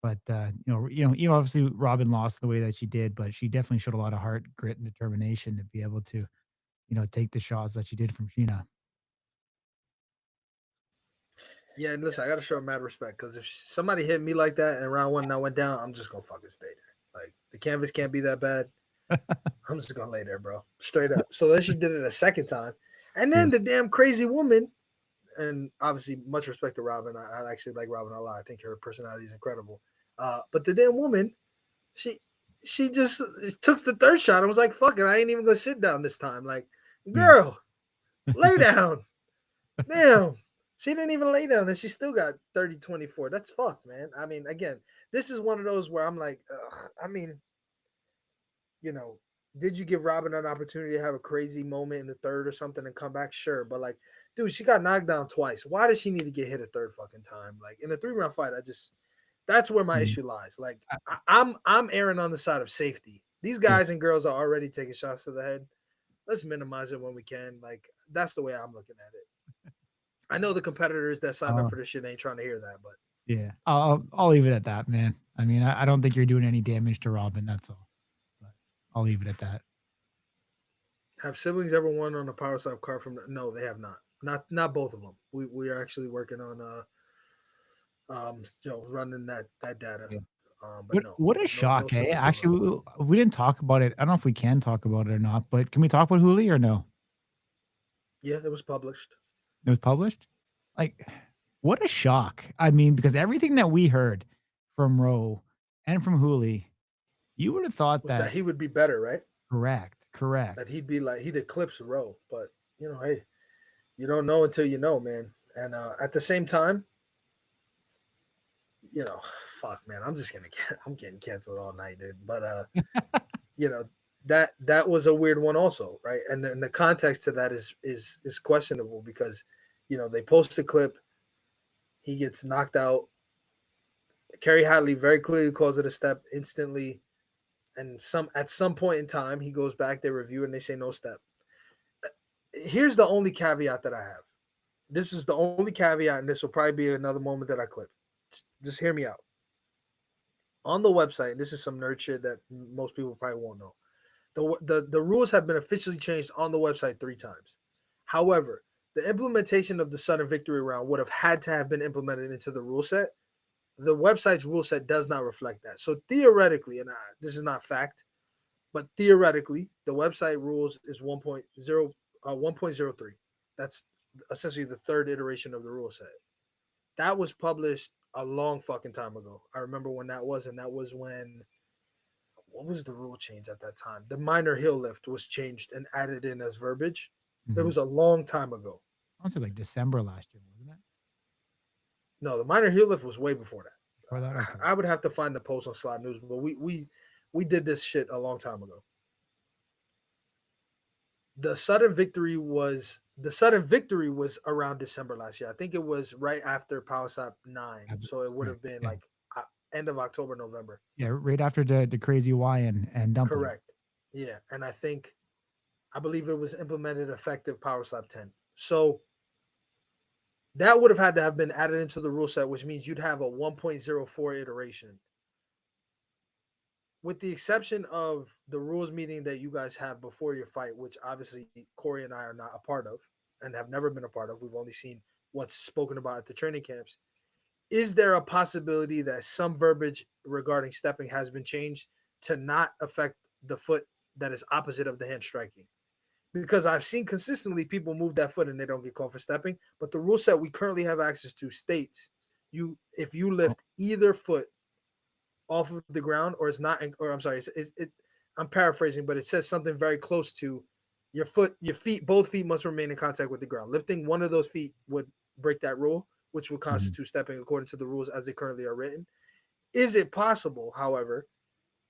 But obviously Robin lost the way that she did, but she definitely showed a lot of heart, grit, and determination to be able to, take the shots that she did from Sheena. Yeah, and listen, I gotta show mad respect because if somebody hit me like that in round one and I went down, I'm just gonna fucking stay there. Like the canvas can't be that bad. I'm just gonna lay there, bro. Straight up. So then she did it a second time. And Yeah. then the damn crazy woman, and obviously much respect to Robin. I actually like Robin a lot. I think her personality is incredible. But the damn woman, she she just took the third shot and was like, fuck it, I ain't even gonna sit down this time. Like, Yeah. girl, lay down. Damn. She didn't even lay down and she still got 30-24. That's fuck, man. I mean, again, this is one of those where I'm like, I mean, you know, did you give Robin an opportunity to have a crazy moment in the third or something and come back? Sure. But like, dude, she got knocked down twice. Why does she need to get hit a third fucking time? Like in a 3 round fight, that's where my Yeah. issue lies. Like I'm erring on the side of safety. These Yeah. guys and girls are already taking shots to the head. Let's minimize it when we can. Like, that's the way I'm looking at it. I know the competitors that signed up Uh, for this shit ain't trying to hear that, but yeah. I'll leave it at that, man. I mean, I don't think you're doing any damage to Robin. That's all. But I'll leave it at that. have siblings ever won on a power slap card from? No, they have not. Not both of them. We are actually working on running that data. Yeah. But no, What a no shock, hey? siblings ever. Actually, we didn't talk about it. I don't know if we can talk about it or not, but can we talk about Huli or no? Yeah, it was published. It was published? Like, what a shock. I mean, because everything that we heard from Roe and from Huli, you would have thought Was that that he would be better, right? correct, That correct. he'd be like he'd eclipse Rowe, but hey, you don't know until you know, man. And at the same time, you know, fuck, man, I'm getting canceled all night, dude. But you know, that was a weird one, also, right? And then the context to that is questionable because, they post a clip, he gets knocked out. Kerry Hadley very clearly calls it a step instantly, and at some point in time, he goes back, they review, and they say no step. Here's the only caveat that I have. This is the only caveat, and this will probably be another moment that I clip. Just hear me out. On the website, and this is some nerd shit that most people probably won't know. The rules have been officially changed on the website 3 times. However, the implementation of the sudden victory round would have had to have been implemented into the rule set. The website's rule set does not reflect that. So theoretically, and this is not fact, but theoretically, the website rules is 1.03. That's essentially the third iteration of the rule set. That was published a long fucking time ago. I remember when that was, and that was when, what was the rule change at that time? The minor heel lift was changed and added in as verbiage. It Mhm. was a long time ago. I want to say like December last year, wasn't it? No, the minor heel lift was way before that. Before that? Okay. I would have to find the post on Slot News, but we did this shit a long time ago. The sudden victory was around December last year. I think it was right after Power Slap 9, so it would Yeah, have been yeah. like end of October, November. Yeah, right after the Crazy Y and Dumpling. Correct. Yeah, and I believe it was implemented effective Power Slap 10. So that would have had to have been added into the rule set, which means you'd have a 1.04 iteration. With the exception of the rules meeting that you guys have before your fight, which obviously Corey and I are not a part of and have never been a part of. We've only seen what's spoken about at the training camps. Is there a possibility that some verbiage regarding stepping has been changed to not affect the foot that is opposite of the hand striking? Because I've seen consistently people move that foot and they don't get called for stepping. But the rule set we currently have access to states if you Oh, lift either foot off of the ground, or it's not, or I'm sorry, I'm paraphrasing, but it says something very close to your feet, both feet must remain in contact with the ground. Lifting one of those feet would break that rule, which would mhm. constitute stepping according to the rules as they currently are written. Is it possible, however,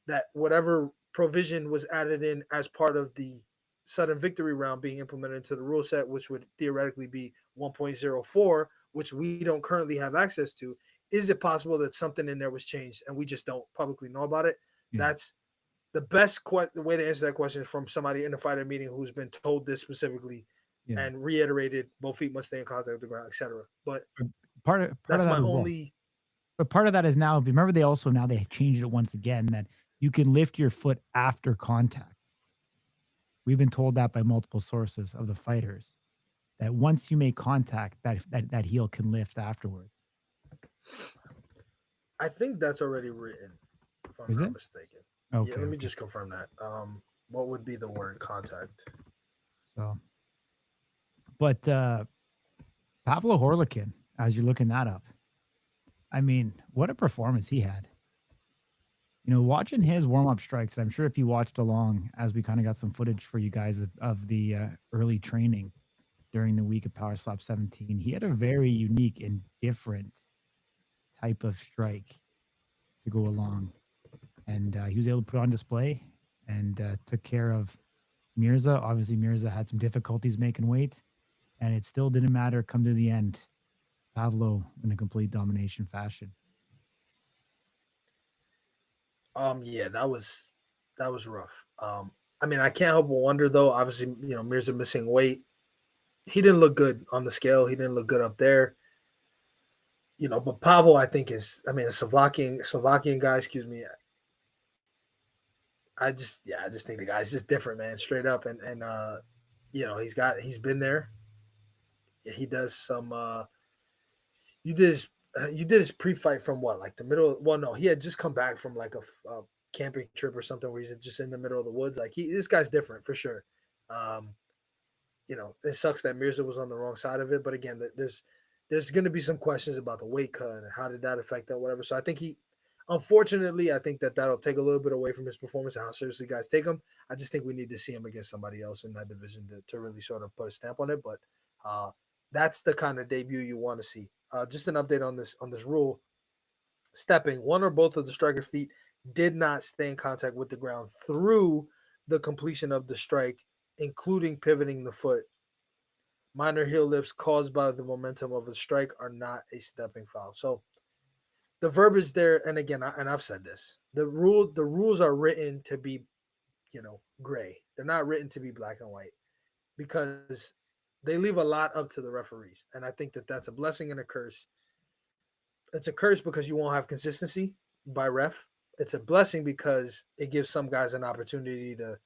that whatever provision was added in as part of the sudden victory round being implemented into the rule set, which would theoretically be 1.04, which we don't currently have access to, is it possible that something in there was changed and we just don't publicly know about it? Yeah, That's the best way to answer that question is from somebody in a fighter meeting who's been told this specifically yeah. and reiterated both feet must stay in contact with the ground, etc. But But part of that's that my as well. only. But part of that is now, remember they also now they changed it once again that you can lift your foot after contact. We've been told that by multiple sources of the fighters that once you make contact, that heel can lift afterwards. I think that's already written, if I'm Is not it? mistaken. Yeah, Okay, let me okay. just confirm that. What would be the word? Contact. So, but Pavlo Horlikin, as you're looking that up, I mean, what a performance he had. Watching his warm up strikes, I'm sure if you watched along as we kind of got some footage for you guys of the early training during the week of Power Slap 17, he had a very unique and different type of strike to go along. And he was able to put on display and took care of Mirza. Obviously, Mirza had some difficulties making weight, and it still didn't matter come to the end. Pavlo in a complete domination fashion. Yeah, that was rough. I mean, I can't help but wonder though. Obviously, Mirza missing weight. He didn't look good on the scale. He didn't look good up there. But Pavel, I think is, I mean, a Slovakian guy. Excuse me. I just think the guy's just different, man. Straight up, and he's been there. He does some. You did his you did his pre-fight from what, like the middle? Well, no, he had just come back from like a camping trip or something where he's just in the middle of the woods. Like this guy's different for sure. Um, it sucks that Mirza was on the wrong side of it, but again, there's going to be some questions about the weight cut and how did that affect that, whatever. So I think unfortunately, I think that that'll take a little bit away from his performance and how seriously guys take him. I just think we need to see him against somebody else in that division to really sort of put a stamp on it. But uh, that's the kind of debut you want to see. Just an update on this rule: stepping, one or both of the striker's feet did not stay in contact with the ground through the completion of the strike, including pivoting the foot. Minor heel lifts caused by the momentum of a strike are not a stepping foul. So the verb is there, and again, and I've said this: the rules are written to be, gray. They're not written to be black and white because they leave a lot up to the referees, and I think that that's a blessing and a curse. It's a curse because you won't have consistency by ref. It's a blessing because it gives some guys an opportunity to,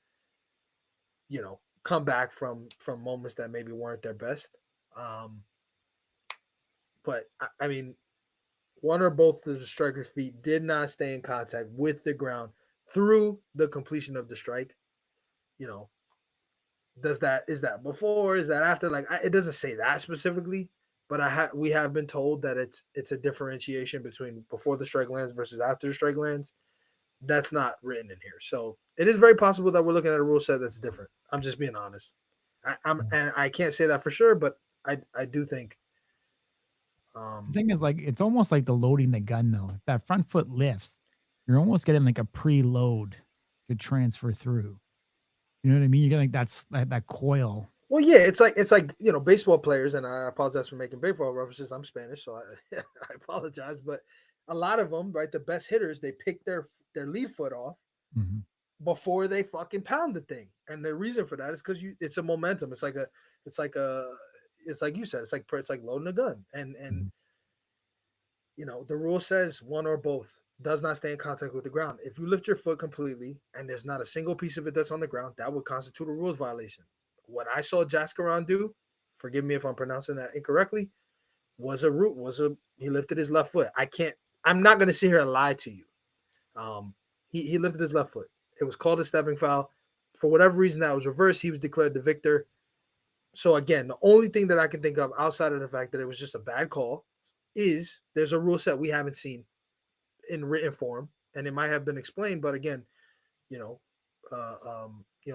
come back from moments that maybe weren't their best. Um, but I mean, one or both of the striker's feet did not stay in contact with the ground through the completion of the strike. You know, is that before? Is that after? Like, it doesn't say that specifically, but we have been told that it's a differentiation between before the strike lands versus after the strike lands. That's not written in here, so it is very possible that we're looking at a rule set that's different. I'm just being honest. And I can't say that for sure, but I do think. The thing is, like, it's almost like the loading the gun, though. If that front foot lifts, you're almost getting like a preload to transfer through. You know what I mean? You're getting like that coil. Well, yeah, it's like baseball players, and I apologize for making baseball references. I'm Spanish, so I I apologize, but a lot of them, right, the best hitters, they pick their lead foot off Mhm. before they fucking pound the thing, and the reason for that is because it's a momentum. It's like a, it's like you said, it's like loading a gun, and Mhm. the rule says one or both does not stay in contact with the ground. If you lift your foot completely and there's not a single piece of it that's on the ground, that would constitute a rules violation. What I saw Jaskaran do, forgive me if I'm pronouncing that incorrectly, he lifted his left foot. I'm not gonna sit here and lie to you. He lifted his left foot. It was called a stepping foul. For whatever reason that was reversed, he was declared the victor. So again, the only thing that I can think of outside of the fact that it was just a bad call is there's a rule set we haven't seen in written form, and it might have been explained. But again, you know,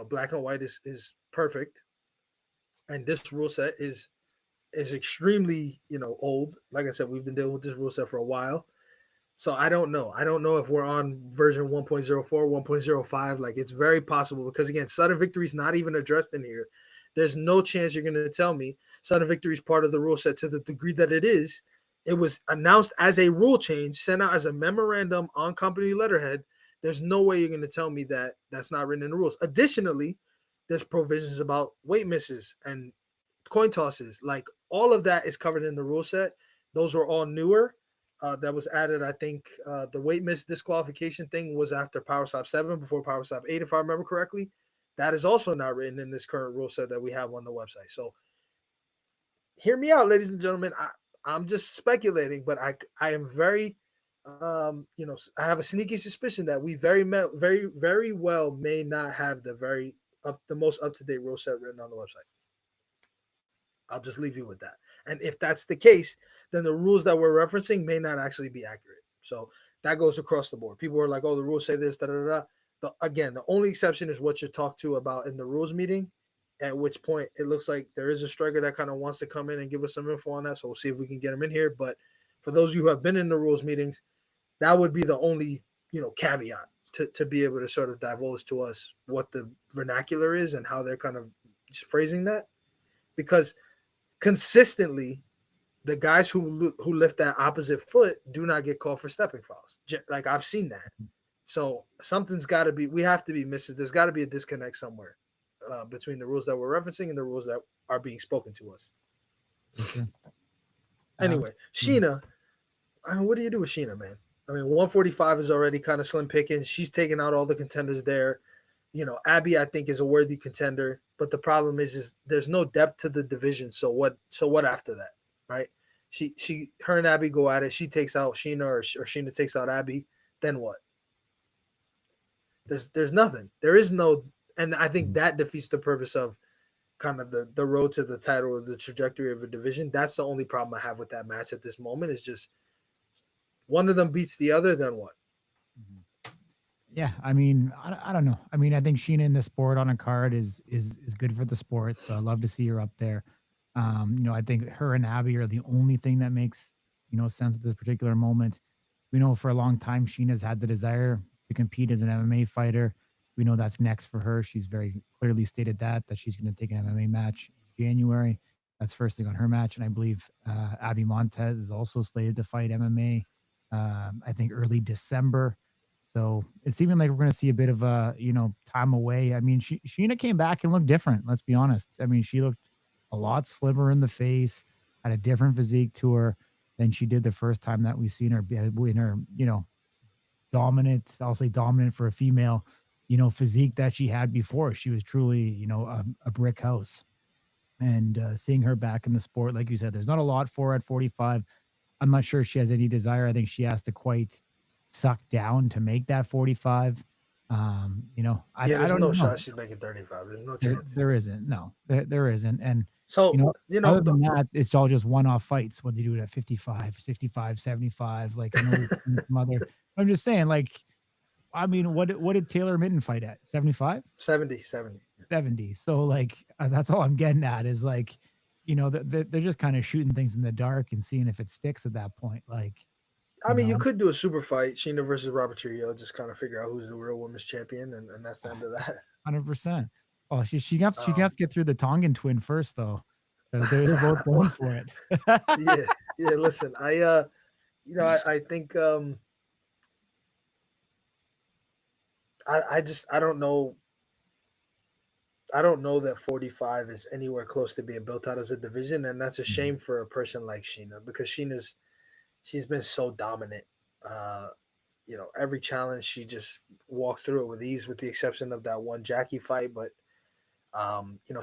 black and white is perfect, and this rule set is extremely old. Like I said, we've been dealing with this rule set for a while. So I don't know. I don't know if we're on version 1.04, 1.05. Like, it's very possible because again, sudden victory is not even addressed in here. There's no chance you're going to tell me sudden victory is part of the rule set to the degree that it is. It was announced as a rule change, sent out as a memorandum on company letterhead. There's no way you're going to tell me that that's not written in the rules. Additionally, there's provisions about weight misses and coin tosses. Like, all of that is covered in the rule set. Those were all newer. That was added. I think the weight miss disqualification thing was after Power Stop 7, before Power Stop 8, if I remember correctly. That is also not written in this current rule set that we have on the website. So hear me out, ladies and gentlemen. I'm just speculating, but I am very I have a sneaky suspicion that we very well may not have the most up to date rule set written on the website. I'll just leave you with that. And if that's the case, then the rules that we're referencing may not actually be accurate. So that goes across the board. People are like, "Oh, the rules say this." Da da da. Again, the only exception is what you talked to about in the rules meeting. At which point, it looks like there is a striker that kind of wants to come in and give us some info on that. So we'll see if we can get him in here. But for those of you who have been in the rules meetings, that would be the only caveat to be able to sort of divulge to us what the vernacular is and how they're kind of phrasing that, because consistently the guys who lift that opposite foot do not get called for stepping fouls. Like, I've seen that. So something's got to be. We have to be missing. There's got to be a disconnect somewhere between the rules that we're referencing and the rules that are being spoken to us. Okay. Anyway, Sheena. I mean, what do you do with Sheena, man? I mean, 145 is already kind of slim pickings. She's taking out all the contenders there. Abby, I think, is a worthy contender, but the problem is there's no depth to the division. So what? After that, right? Her and Abby go at it. She takes out Sheena, or Sheena takes out Abby. Then what? There's nothing. There is no, and I think that defeats the purpose of kind of the road to the title or the trajectory of a division. That's the only problem I have with that match at this moment. Is just one of them beats the other. Then what? Yeah, I mean, I don't know. I mean, I think Sheena in the sport on a card is good for the sport. So I love to see her up there. I think her and Abby are the only thing that makes sense at this particular moment. We know for a long time Sheena's had the desire to compete as an MMA fighter. We know that's next for her. She's very clearly stated that she's going to take an MMA match in January. That's first thing on her match, and I believe Abby Montez is also slated to fight MMA. I think early December. So it's even like we're going to see a bit of a time away. I mean, Sheena came back and looked different. Let's be honest. I mean, she looked a lot slimmer in the face, had a different physique to her than she did the first time that we seen her in her dominant. I'll say dominant for a female, physique that she had before. She was truly a brick house. And seeing her back in the sport, like you said, there's not a lot for her at 45. I'm not sure she has any desire. I think she has to quite suck down to make that 45. I There's don't no know. shot she's making 35. There's no There, chance. there isn't. No, there isn't. And, you So know, you know, other than that, it's all just one-off fights when they do it at 55, 65, 75. Like, I know we've seen some other, I'm just saying, like, I mean, what did Taylor Mitten fight at? 75? 70. 70. So, like, that's all I'm getting at is like, they're just kind of shooting things in the dark and seeing if it sticks at that point. Like, I you mean, you know, could do a super fight, Sheena versus Robert Trujillo, just kind of figure out who's the real women's champion, and that's the end of that. 100%. Oh, she got to Um, get through the Tongan twin first though, because they're both going well, for it. yeah, yeah. Listen, I think I don't know. I don't know that 45 is anywhere close to being built out as a division, and that's a Mhm. shame for a person like Sheena, because she's been so dominant. Uh, every challenge she just walks through it with ease, with the exception of that one Jackie fight. But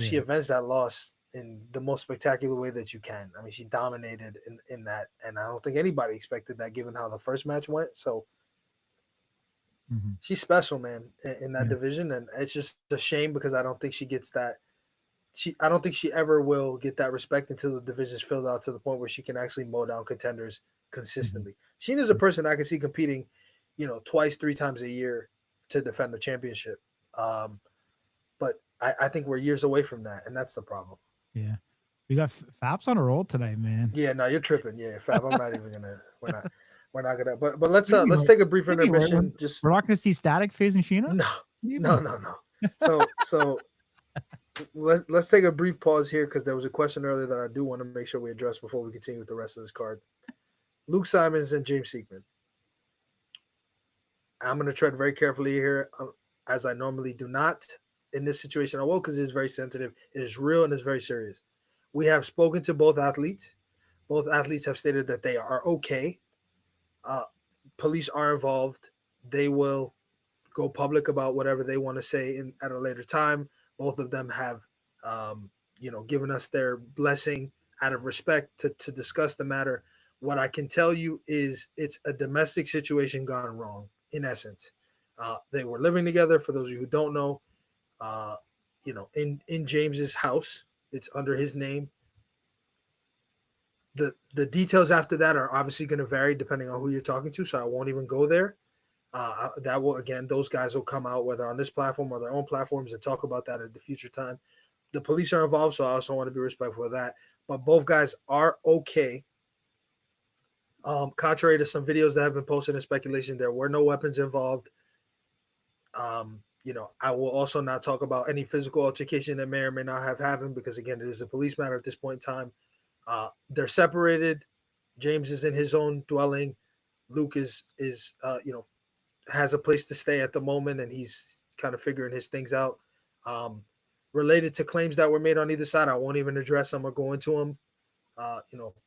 she Yeah. avenged that loss in the most spectacular way that you can. I mean, she dominated in that, and I don't think anybody expected that given how the first match went. So Mhm. she's special, man, in that Yeah. division, and it's just a shame because I don't think she gets that. I don't think she ever will get that respect until the division's filled out to the point where she can actually mow down contenders Mhm. consistently. Sheena's a person I can see competing, twice, 3 times a year to defend the championship. But I think we're years away from that, and that's the problem. Yeah. We got Faps on a roll today, man. Yeah, no, you're tripping. Yeah, Fab, I'm not even gonna. We're not gonna. But let's What do you mean? let's Like, take a brief what do you mean? We're, intermission. Just we're not going to see Static facing Sheena? What no, do you no, mean? no, no. So let's take a brief pause here because there was a question earlier that I do want to make sure we address before we continue with the rest of this card. Luke Simons and James Seekman. I'm going to tread very carefully here, as I normally do not in this situation. I will, because it is very sensitive. It is real and it's very serious. We have spoken to both athletes. Both athletes have stated that they are okay. Uh, Police are involved. They will go public about whatever they want to say at a later time. Both of them have, given us their blessing out of respect to discuss the matter. What I can tell you is it's a domestic situation gone wrong, in essence. They were living together. For those of you who don't know, uh, in James's house, it's under his name. The details after that are obviously going to vary depending on who you're talking to, so I won't even go there. That will, again, those guys will come out whether on this platform or their own platforms and talk about that at the future time. The police are involved, so I also want to be respectful of that. But both guys are okay. Contrary to some videos that have been posted in speculation, there were no weapons involved. I will also not talk about any physical altercation that may or may not have happened because, again, it is a police matter at this point in time. They're separated. James is in his own dwelling. Luke is has a place to stay at the moment, and he's kind of figuring his things out. Um, Related to claims that were made on either side, I won't even address them or go into them.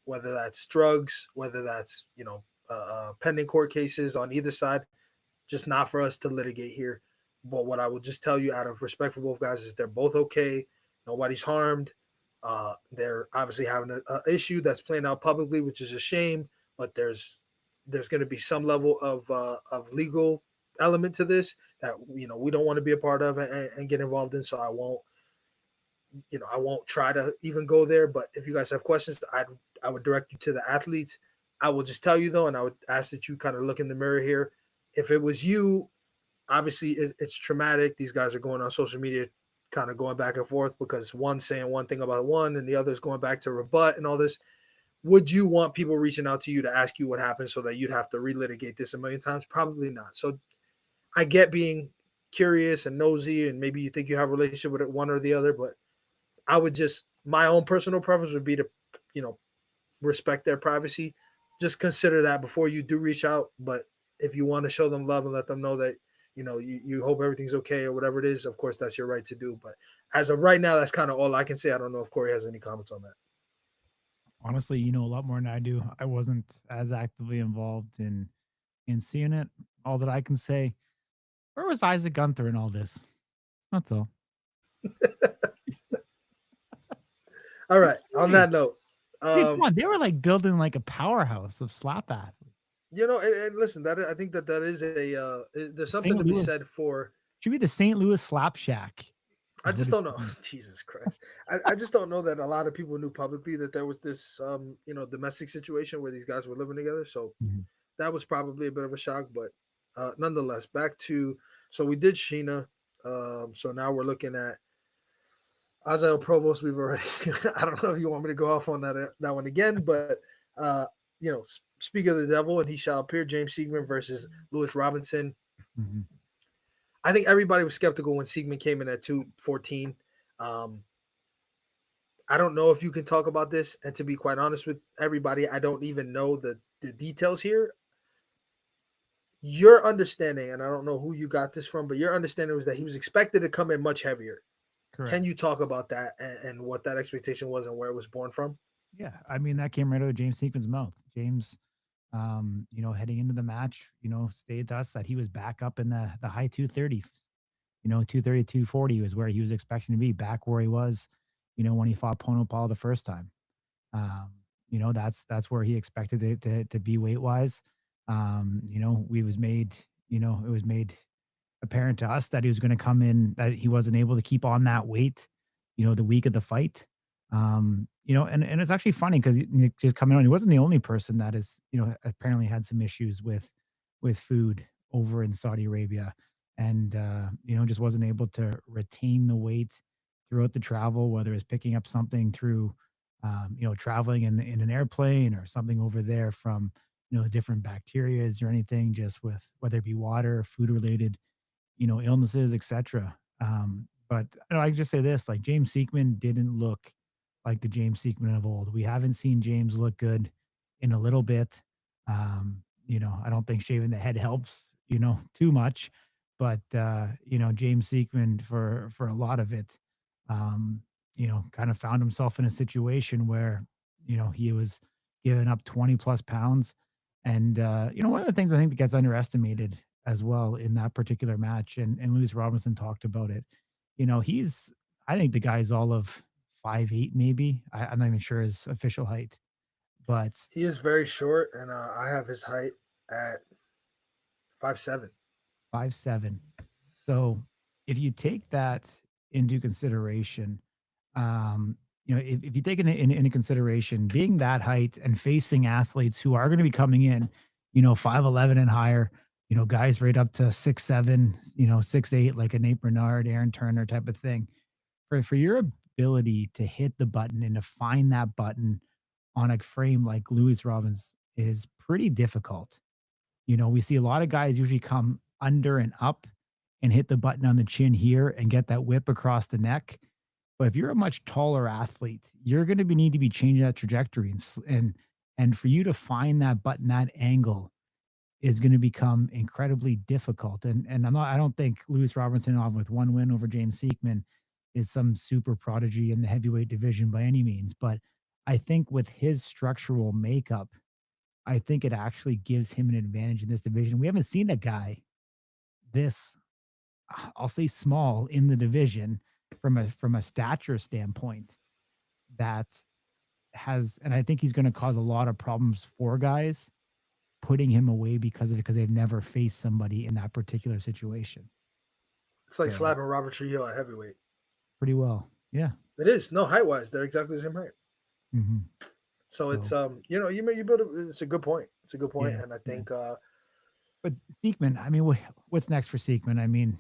Whether that's drugs, whether that's pending court cases on either side, just not for us to litigate here. But what I will just tell you, out of respect for both guys, is they're both okay. Nobody's harmed. They're obviously having an issue that's playing out publicly, which is a shame. But there's going to be some level of legal element to this that we don't want to be a part of and get involved in. So I won't try to even go there. But if you guys have questions, I would direct you to the athletes. I will just tell you though, and I would ask that you kind of look in the mirror here. If it was you, obviously it's traumatic. These guys are going on social media, kind of going back and forth because one's saying one thing about one and the other's going back to rebut and all this. Would you want people reaching out to you to ask you what happened so that you'd have to relitigate this a million times? Probably not. So I get being curious and nosy, and maybe you think you have a relationship with one or the other, but I would just, my own personal preference would be to, you know, respect their privacy. Just consider that before you do reach out. But if you want to show them love and let them know that, you hope everything's okay or whatever it is, of course, that's your right to do. But as of right now, that's kind of all I can say. I don't know if Corey has any comments on that. Honestly, you know a lot more than I do. I wasn't as actively involved in seeing it. All that I can say, where was Isaac Gunther in all this? That's all. All right. On Hey, that note, dude, come um, on. They were like building like a powerhouse of slap athletes. and listen, I think that is there's something St. to be Louis said for. should be the St. Louis Slap Shack, I is what just it don't should know. be. Jesus Christ. I just don't know that a lot of people knew publicly that there was this domestic situation where these guys were living together. So Mhm. that was probably a bit of a shock, but nonetheless, back to, so we did Sheena. So now we're looking at Isaiah Provost. We've already I don't know if you want me to go off on that one again, but uh speak of the devil and he shall appear, James Siegman versus Lewis Robinson. Mhm. I think everybody was skeptical when Siegman came in at 214. Um, I don't know if you can talk about this, and to be quite honest with everybody, I don't even know the details here. Your understanding, and I don't know who you got this from, but your understanding was that he was expected to come in much heavier. Can Correct. you talk about that and what that expectation was and where it was born from? Yeah, I mean, that came right out of James Hinkman's mouth. James, heading into the match, stated to us that he was back up in the high 230s. 230, 240 was where he was expecting to be, back where he was, when he fought Pono Paul the first time. That's where he expected it to be weight wise. We was made, it was made apparent to us that he was going to come in, that he wasn't able to keep on that weight, the week of the fight. And it's actually funny because just coming on, he wasn't the only person that is, apparently had some issues with food over in Saudi Arabia, and just wasn't able to retain the weight throughout the travel, whether it's picking up something through traveling in an airplane or something over there from different bacterias or anything, just with whether it be water or food related illnesses, etc. But I can just say this: like James Seekman didn't look like the James Seekman of old. We haven't seen James look good in a little bit. I don't think shaving the head helps, too much. But James Seekman for a lot of it, kind of found himself in a situation where, he was giving up 20 plus pounds. And one of the things I think that gets underestimated as well in that particular match, and Lewis Robinson talked about it. He's I think the guy's all of 5'8", maybe. I'm not even sure his official height, but He is very short, and I have his height at 5'7". 5'7". So if you take that into consideration, if you take into consideration being that height and facing athletes who are going to be coming in, 5'11" and higher, guys right up to 6'7", 6'8", like a Nate Bernard, Aaron Turner type of thing. For your ability to hit the button and to find that button on a frame like Louis Robbins is pretty difficult. We see a lot of guys usually come under and up and hit the button on the chin here and get that whip across the neck. But if you're a much taller athlete, you're going to need to be changing that trajectory, and for you to find that button, that angle is going to become incredibly difficult. And I don't think Lewis Robertson, with one win over James Seekman, is some super prodigy in the heavyweight division by any means. But I think with his structural makeup, I think it actually gives him an advantage in this division. We haven't seen a guy this, I'll say, small in the division from a stature standpoint that has, and I think he's going to cause a lot of problems for guys putting him away because of it, because they've never faced somebody in that particular situation. It's like So, slapping Robert Trujillo at heavyweight. pretty well, yeah. It is. No, height wise, they're exactly the same height. Hmm. So it's you build it's a good point. It's a good point, Yeah, and I yeah. think But Seekman, I mean, what's next for Seekman? I mean,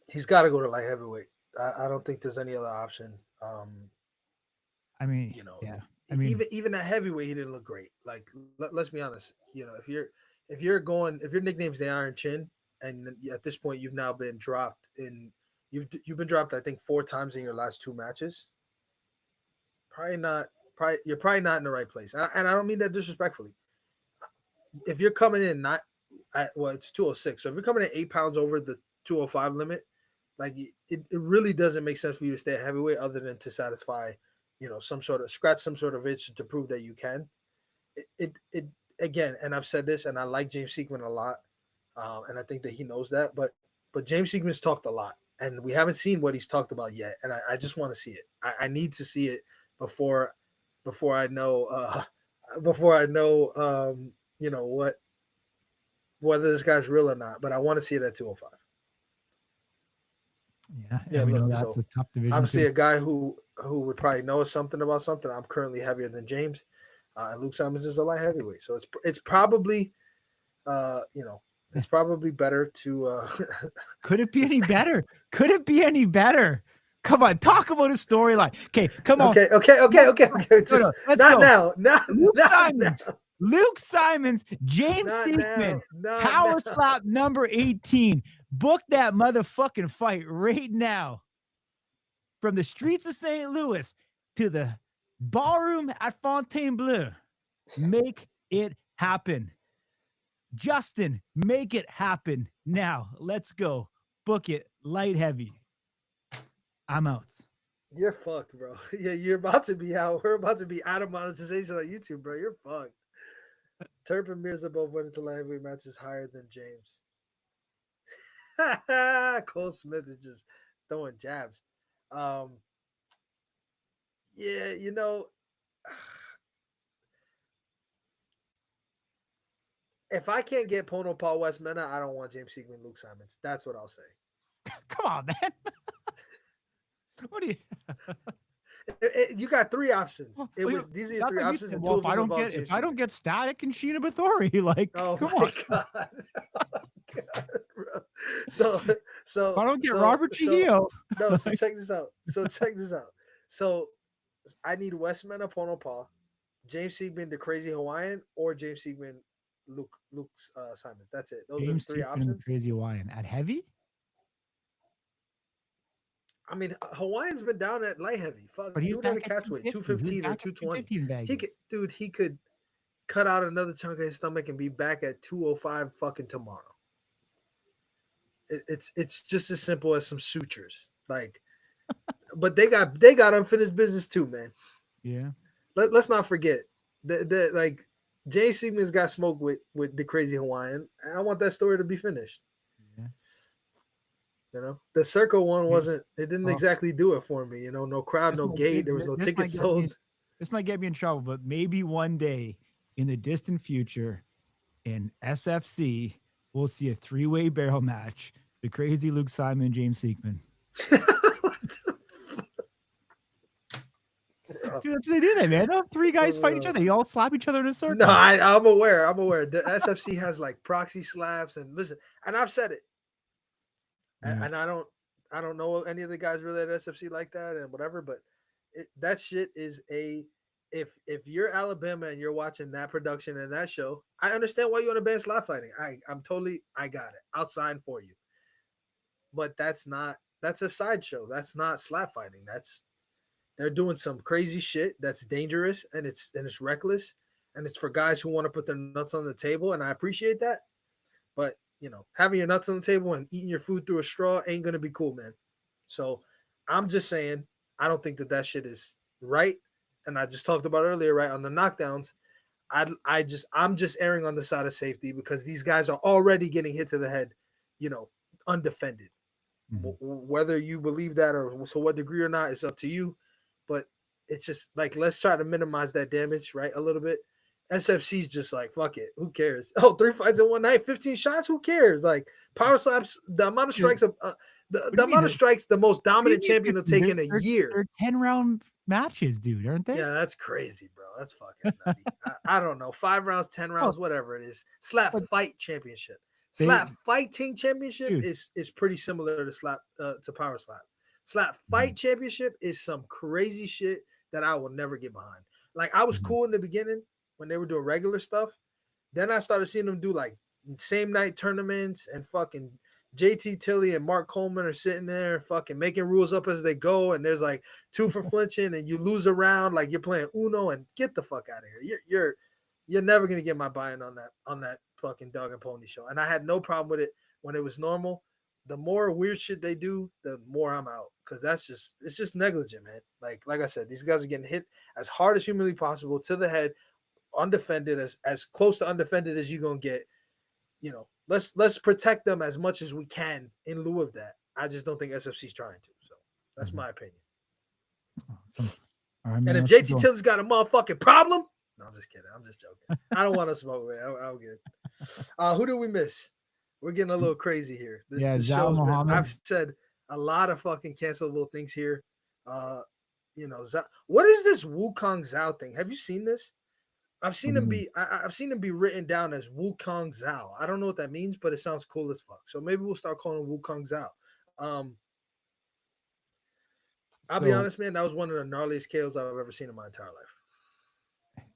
he's got to go to light heavyweight. I don't think there's any other option. I mean, You know, yeah. I mean, even at heavyweight, he didn't look great. Like let's be honest. If your nickname's the Iron Chin, and at this point you've now been dropped you've been dropped I think 4 times in your last 2 matches. Probably not. You're probably not in the right place, and I don't mean that disrespectfully. If you're coming in not it's 206, so if you're coming in 8 pounds over the 205 limit, like it really doesn't make sense for you to stay at heavyweight other than to satisfy, some sort of itch to prove that you can. It again, and I've said this, and I like James Seekman a lot, and I think that he knows that. But James Seekman's talked a lot, and we haven't seen what he's talked about yet, and I just want to see it. I need to see it before I know whether this guy's real or not. But I want to see it at 205. yeah, Yeah, and we know look, that's so a tough division obviously too. a guy who would probably know something about something. I'm currently heavier than James, and Luke Simons is a light heavyweight, so it's probably it's probably better to. Could it be any better? Could it be any better? Come on, talk about a storyline. Okay, come on. Okay. Just, let's not go. now. Not Luke not Simons. now. Luke Simons, James Not Seekman, now. Not power now. slap number 18. Book that motherfucking fight right now. From the streets of St. Louis to the ballroom at Fontainebleau. Make it happen. Justin, make it happen now. Let's go. Book it. Light heavy. I'm out. You're fucked, bro. Yeah, you're about to be out. We're about to be out of monetization on YouTube, bro. You're fucked. Turpin Mirza both went into light heavyweight matches higher than James. Cole Smith is just throwing jabs. Yeah, if I can't get Pono Paul West Mena, I don't want James Seekman, Luke Simons. That's what I'll say. Come on, man. What do you? You got 3 options. These are your 3 like options, said, and well, 2 of them if I don't get Static and Sheena Bathory, like, oh come my on. god. Oh god, bro. So If I don't get Robert Trujillo. No, so check this out. So I need West Mena Pono Paul, James Seekman, the Crazy Hawaiian, or James Seekman, Luke Simons. That's it. Those James are the 3 Seekman and options. Crazy Hawaiian at heavy. I mean, Hawaiian's been down at light heavy. Fuck, But he's dude at a back at catch weight, 250. 215 or 220. 215 He could cut out another chunk of his stomach and be back at 205 fucking tomorrow. It's just as simple as some sutures. Like, but they got unfinished business too, man. Yeah. Let's not forget that like Jay Seekman's got smoked with the Crazy Hawaiian. I want that story to be finished. Yeah. The Circle one wasn't. It didn't exactly do it for me. No crowd, no gate. There was no tickets sold. this might get me in trouble, but maybe one day in the distant future in SFC, we'll see a three-way barrel match. The crazy Luke Simon and James Seekman. Dude, that's what they do there, man. They'll have three guys fight each other. They all slap each other in a circle. No, I'm aware. I'm aware. The SFC has like proxy slaps, and listen, and I've said it, and I don't know any of the guys really at SFC like that and whatever, but that shit is a if you're Alabama and you're watching that production and that show, I understand why you want to ban slap fighting. I got it. I'll sign for you. But that's a sideshow. That's not slap fighting. They're doing some crazy shit that's dangerous and it's reckless and it's for guys who want to put their nuts on the table, and I appreciate that. But having your nuts on the table and eating your food through a straw ain't gonna be cool, man. So I'm just saying I don't think that shit is right. And I just talked about earlier, right, on the knockdowns. I'm just erring on the side of safety because these guys are already getting hit to the head, undefended. Mm-hmm. Whether you believe that or to what degree or not is up to you. But it's just like, let's try to minimize that damage, right, a little bit. SFC's just like, fuck it. Who cares? Oh, 3 fights in one night, 15 shots. Who cares? Like power slaps, the amount of strikes, the amount of strikes the most dominant champion will take in a year. They're 10-round matches, dude, aren't they? Yeah, that's crazy, bro. That's fucking nutty. I don't know. 5 rounds, 10 rounds, whatever it is. Slap fight championship. Slap fighting championship is pretty similar to power slap. Slap fight championship is some crazy shit that I will never get behind. Like I was cool in the beginning when they were doing regular stuff. Then I started seeing them do like same night tournaments, and fucking JT Tilly and Mark Coleman are sitting there fucking making rules up as they go. And there's like 2 for flinching and you lose a round like you're playing Uno, and get the fuck out of here. You're never going to get my buy-in on that fucking dog and pony show. And I had no problem with it when it was normal. The more weird shit they do, the more I'm out. Cause it's just negligent, man. Like I said, these guys are getting hit as hard as humanly possible to the head, undefended, as close to undefended as you're gonna get. Let's protect them as much as we can in lieu of that. I just don't think SFC's trying to. So that's my opinion. Awesome. All right, man, and if JT Tilly's got a motherfucking problem, no, I'm just kidding. I'm just joking. I don't want to smoke, man. I'm good. Who did we miss? We're getting a little crazy here. The show's been, I've said a lot of fucking cancelable things here. What is this Wukong Zhao thing? Have you seen this? I've seen him be written down as Wukong Zhao. I don't know what that means, but it sounds cool as fuck. So maybe we'll start calling him Wukong Zhao. I'll be honest, man. That was one of the gnarliest KOs I've ever seen in my entire life.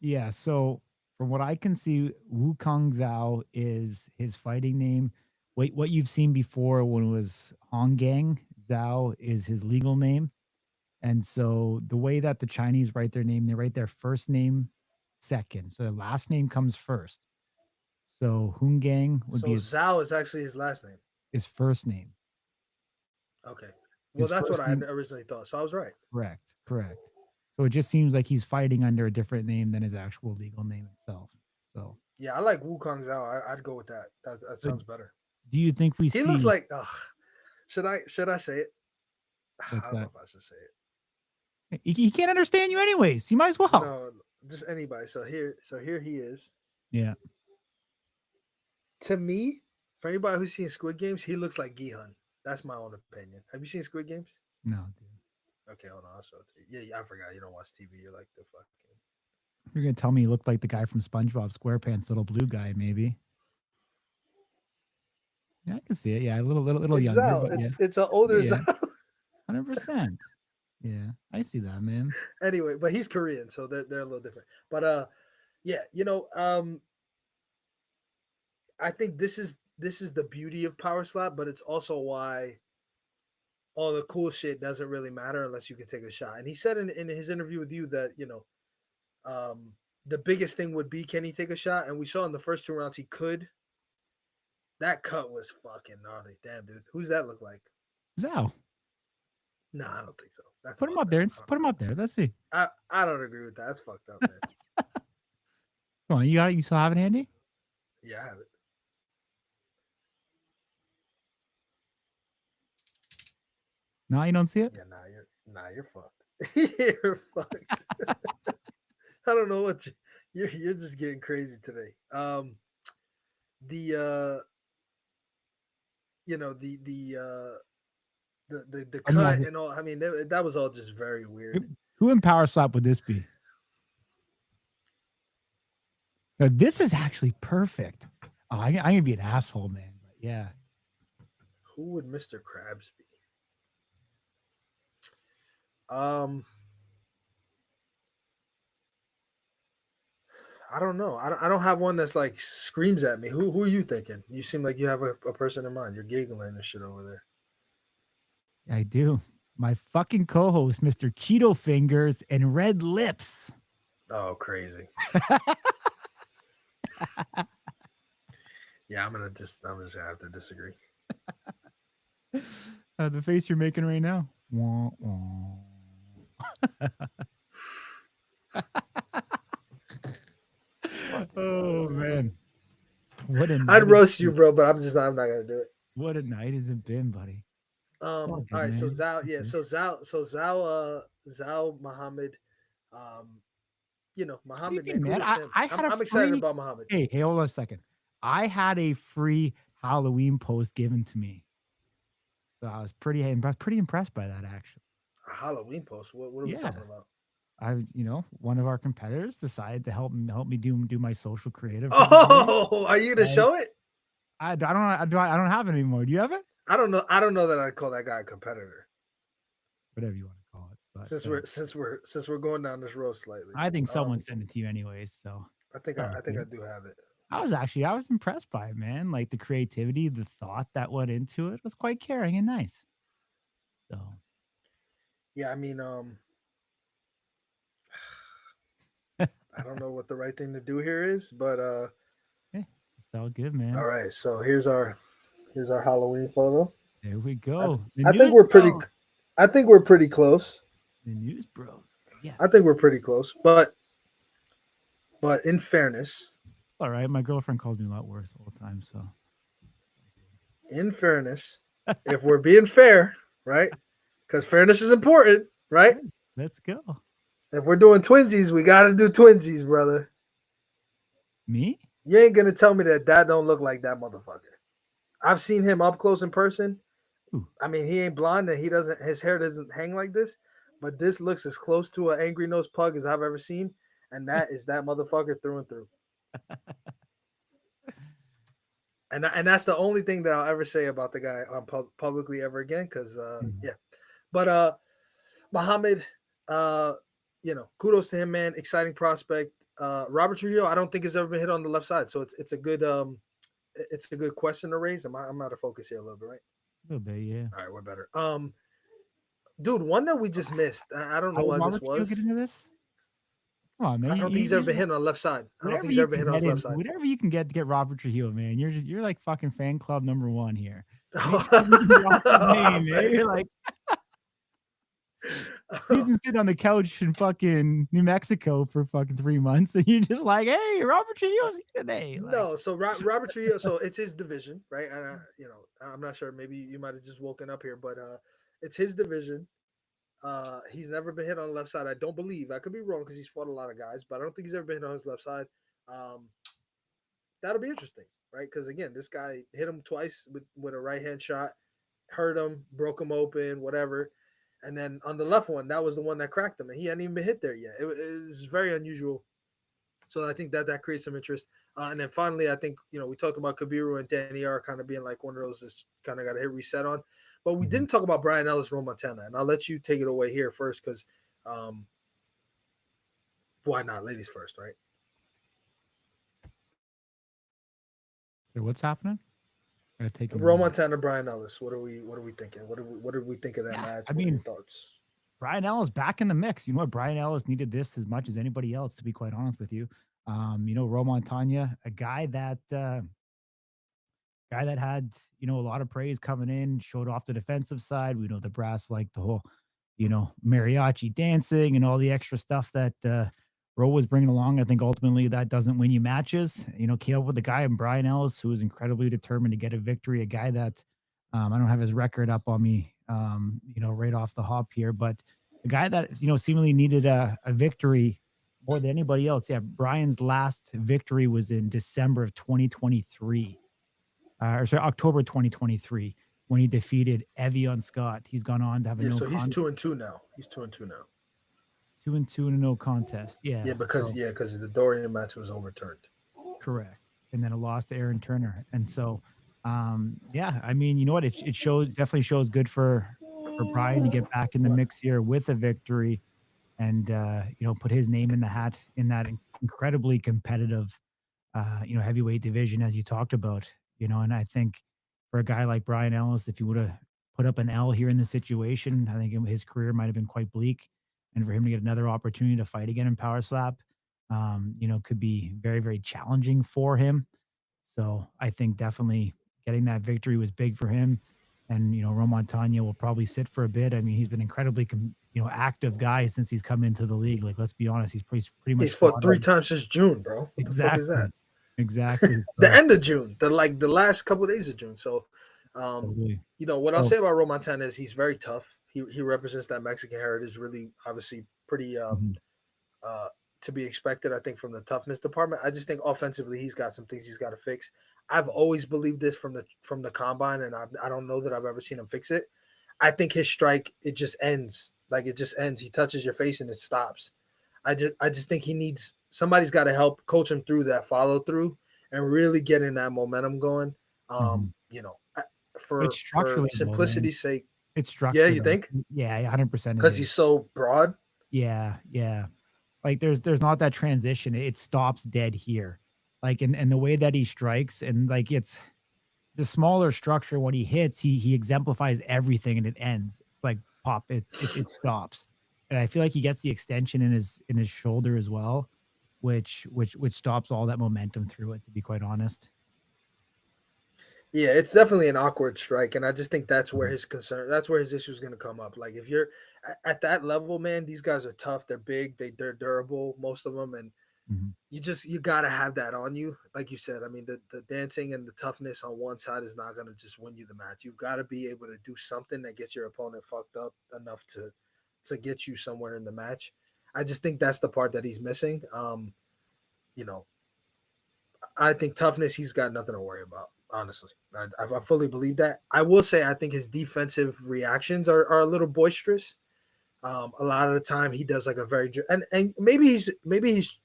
Yeah. So from what I can see, Wukong Zhao is his fighting name. What you've seen before when it was Hongang, Zhao is his legal name. And so the way that the Chinese write their name, they write their first name second. So their last name comes first. So Hongang would be Zhao is actually his last name. His first name. Okay. Well, that's what I originally thought. So I was right. Correct. So it just seems like he's fighting under a different name than his actual legal name itself. So yeah, I like Wukong Zhao. I'd go with that. That sounds better. Do you think he looks like? Should I say it? I don't know if I should say it. He can't understand you anyways. You might as well. No, just anybody. So here he is. Yeah. To me, for anybody who's seen Squid Games, he looks like Gi-hun. That's my own opinion. Have you seen Squid Games? No, dude. Okay, hold on. I'll show it to you. Yeah, I forgot. You don't watch TV. You're like the fucking. You're gonna tell me he looked like the guy from SpongeBob SquarePants, little blue guy, maybe. Yeah, I can see it. Yeah, a little younger. Zhao. But it's an older Zhao. 100%. Yeah, I see that, man. Anyway, but he's Korean, so they're a little different. But yeah, I think this is the beauty of Power Slap, but it's also why all the cool shit doesn't really matter unless you can take a shot. And he said in his interview with you that the biggest thing would be, can he take a shot? And we saw in the first 2 rounds he could. That cut was fucking gnarly. Damn, dude. Who's that look like? Zhao. No, I don't think so. That's put him up there. Put him up there. Let's see. I don't agree with that. That's fucked up, man. Come on, you still have it handy? Yeah, I have it. No, you don't see it? Yeah, you're fucked. You're fucked. I don't know what you're just getting crazy today. The you know the I mean, cut and all. I mean, that was all just very who weird. who in Power Slap would this be? Now, this is actually perfect. Oh, I'm gonna be an asshole, man. But yeah, Who would Mr. Krabs be? Um, I don't know. I don't have one that's like screams at me. Who are you thinking? You seem like you have a person in mind. You're giggling and shit over there. I do. My fucking co-host, Mr. Cheeto Fingers and Red Lips. Oh, crazy. Yeah, I'm just gonna have to disagree. The face you're making right now. Wah, wah. Oh man, what a I'd night! roast you, bro, but I'm not gonna do it. What a night has it been, buddy? Oh, All good right, so man. Zhao, yeah, Zhao Muhammad, um, What do you Muhammad, man, think, man? kudos to him. I had a I'm excited free. about Muhammad. Hey, hold on a second. I had a free Halloween post given to me, so I was pretty impressed by that, actually. A Halloween post. What are we Yeah, talking about? one of our competitors decided to help me do my social creative for the day. Oh, are you gonna And show it? I don't have it anymore. Do you have it? I don't know. I don't know that I'd call that guy a competitor. Whatever you want to call it, Since but we're going down this road slightly. I think someone sent it to you anyways. So I think I do have it. I was impressed by it, man. Like the creativity, the thought that went into it was quite caring and nice. So Yeah, I mean, I don't know what the right thing to do here is, but yeah, it's all good, man. all right. So here's our Halloween photo. There we I, go. I think we're pretty. I think we're pretty close. The news bros. Yes. I think we're pretty close, but in fairness, It's all right. My girlfriend calls me a lot worse all the time. So in fairness, if we're being fair, right? Because fairness is important, right? let's go. If we're doing twinsies, we got to do twinsies, brother. Me? You ain't gonna tell me that don't look like that motherfucker. I've seen him up close in person. Ooh. I mean, he ain't blonde and his hair doesn't hang like this, but this looks as close to an angry nose pug as I've ever seen, and that is that motherfucker through and through. And that's the only thing that I'll ever say about the guy on publicly ever again, because yeah. But Muhammad, kudos to him, man. Exciting prospect. Robert Trujillo, I don't think has ever been hit on the left side, so it's a good question to raise. I'm out of focus here a little bit, right? A little bit, yeah. All right, we're better. Dude, one that we just missed. I don't know why this was. Get into this? Come on, man. I don't think he's ever been hit on the left side. I don't think he's ever been hit on his left side. Whatever you can get Robert Trujillo, man. You're like fucking fan club number one here. You're like you can sit on the couch in fucking New Mexico for fucking 3 months, and you're just like, hey, Robert Trujillo's here today. Like, no, so Robert Trujillo, so it's his division, right? And I'm not sure. Maybe you might have just woken up here, but it's his division. He's never been hit on the left side. I don't believe. I could be wrong because he's fought a lot of guys, but I don't think he's ever been hit on his left side. That'll be interesting, right? Because again, this guy hit him twice with a right hand shot, hurt him, broke him open, whatever. And then on the left one, that was the one that cracked him, and he hadn't even been hit there yet. It was very unusual. So I think that creates some interest. And then finally, I think we talked about Kabiru and Danny R kind of being like one of those that's kind of got to hit reset on. But we didn't talk about Brian Ellis, Ro Montana, and I'll let you take it away here first because why not? Ladies first, right? So what's happening? Ro Montana, Brian Ellis. What are we thinking? What did we think of that match? I mean, thoughts. Brian Ellis back in the mix. You know what? Brian Ellis needed this as much as anybody else, to be quite honest with you. Ro Montana, a guy that had, a lot of praise coming in, showed off the defensive side. We know the brass like the whole, mariachi dancing and all the extra stuff that Ro was bringing along. I think ultimately that doesn't win you matches. Came up with a guy in Brian Ellis who is incredibly determined to get a victory, a guy that I don't have his record up on me, right off the hop here, but the guy that, seemingly needed a victory more than anybody else. Yeah, Brian's last victory was in December of 2023, or sorry, October 2023, when he defeated Evian Scott. He's gone on to have a Yeah, no so he's con 2-2 now. He's 2-2 now. 2-2 and a no contest. Yeah, Yeah, because so yeah, because the Dorian match was overturned. correct. And then a loss to Aaron Turner. And so, yeah, I mean, you know what? It shows, definitely shows good for Brian to get back in the What? mix here with a victory and put his name in the hat in that incredibly competitive heavyweight division as you talked about. And I think for a guy like Brian Ellis, if he would have put up an L here in this situation, I think his career might have been quite bleak. And for him to get another opportunity to fight again in Power Slap, could be very, very challenging for him. So I think definitely getting that victory was big for him. And Roman Tanya will probably sit for a bit. I mean, he's been incredibly active guy since he's come into the league. Like, let's be honest, he's pretty He's much fought fought 3 times since June, bro. What the fuck is that? exactly, exactly. The So end of June, the last couple of days of June. So, totally. what I'll Oh, say about Roman Montana is he's very tough. He represents that Mexican heritage, really, obviously, pretty mhm, uh, to be expected. I think from the toughness department. I just think offensively, he's got some things he's got to fix. I've always believed this from the combine, and I don't know that I've ever seen him fix it. I think his strike it just ends like it just ends. He touches your face and it stops. I just think he needs somebody's got to help coach him through that follow through and really getting that momentum going. mhm. It's For structurally though, man. simplicity's sake, It's yeah, structure you though. think Yeah, 100% it because is. he's so broad. Yeah, yeah. Like there's not that transition. It stops dead here. Like and the way that he strikes and like it's the smaller structure when he hits, he exemplifies everything and it ends. It's like pop, it stops. And I feel like he gets the extension in his shoulder as well, which stops all that momentum through it, to be quite honest. Yeah, it's definitely an awkward strike, and I just think that's where Mhm, his concern, that's where his issue is going to come up. Like if you're at that level, man, these guys are tough. They're big. They're durable, most of them, and mhm, you got to have that on you. Like you said, I mean, the dancing and the toughness on one side is not going to just win you the match. You've got to be able to do something that gets your opponent fucked up enough to get you somewhere in the match. I just think that's the part that he's missing. You know, I think toughness, he's got nothing to worry about. Honestly, I fully believe that. I will say I think his defensive reactions are a little boisterous. A lot of the time, he does like a very and maybe he's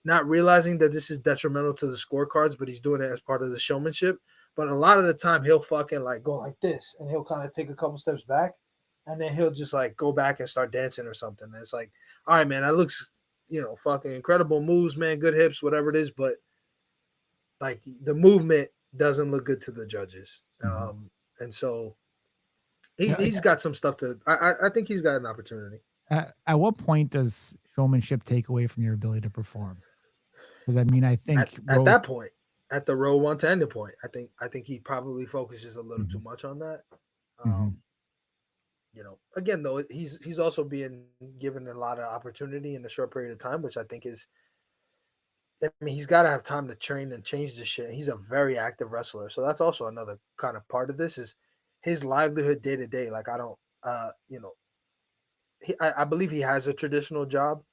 not realizing that this is detrimental to the scorecards, but he's doing it as part of the showmanship. But a lot of the time, he'll fucking like go like this, and he'll kind of take a couple steps back, and then he'll just like go back and start dancing or something. And it's like, all right, man, that looks, fucking incredible moves, man, good hips, whatever it is, but like the movement doesn't look good to the judges. mhm. And so Yeah, like, he's got some stuff to. I think he's got an opportunity. at what point does showmanship take away from your ability to perform? Because I mean, I At think at Rose. that point, at the row 110 point, I think he probably focuses a little too Mhm, much on that. mhm, Um, again though, he's also being given a lot of opportunity in a short period of time, which I think is. I mean, he's got to have time to train and change this shit. He's a very active wrestler, so that's also another kind of part of this is his livelihood day to day. Like I don't, I believe he has a traditional job,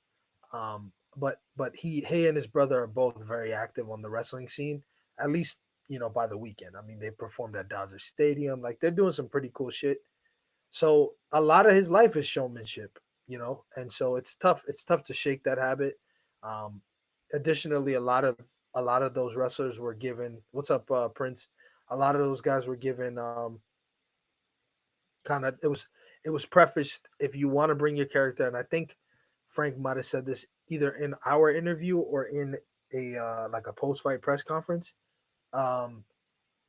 but he and his brother are both very active on the wrestling scene. At least by the weekend. I mean, they performed at Dodger Stadium. Like they're doing some pretty cool shit. So a lot of his life is showmanship, and so it's tough. It's tough to shake that habit. Um, Additionally, a lot of those wrestlers were given. What's up, Prince? A lot of those guys were given kind of it was prefaced if you want to bring your character, and I think Frank might have said this either in our interview or in a like a post fight press conference. um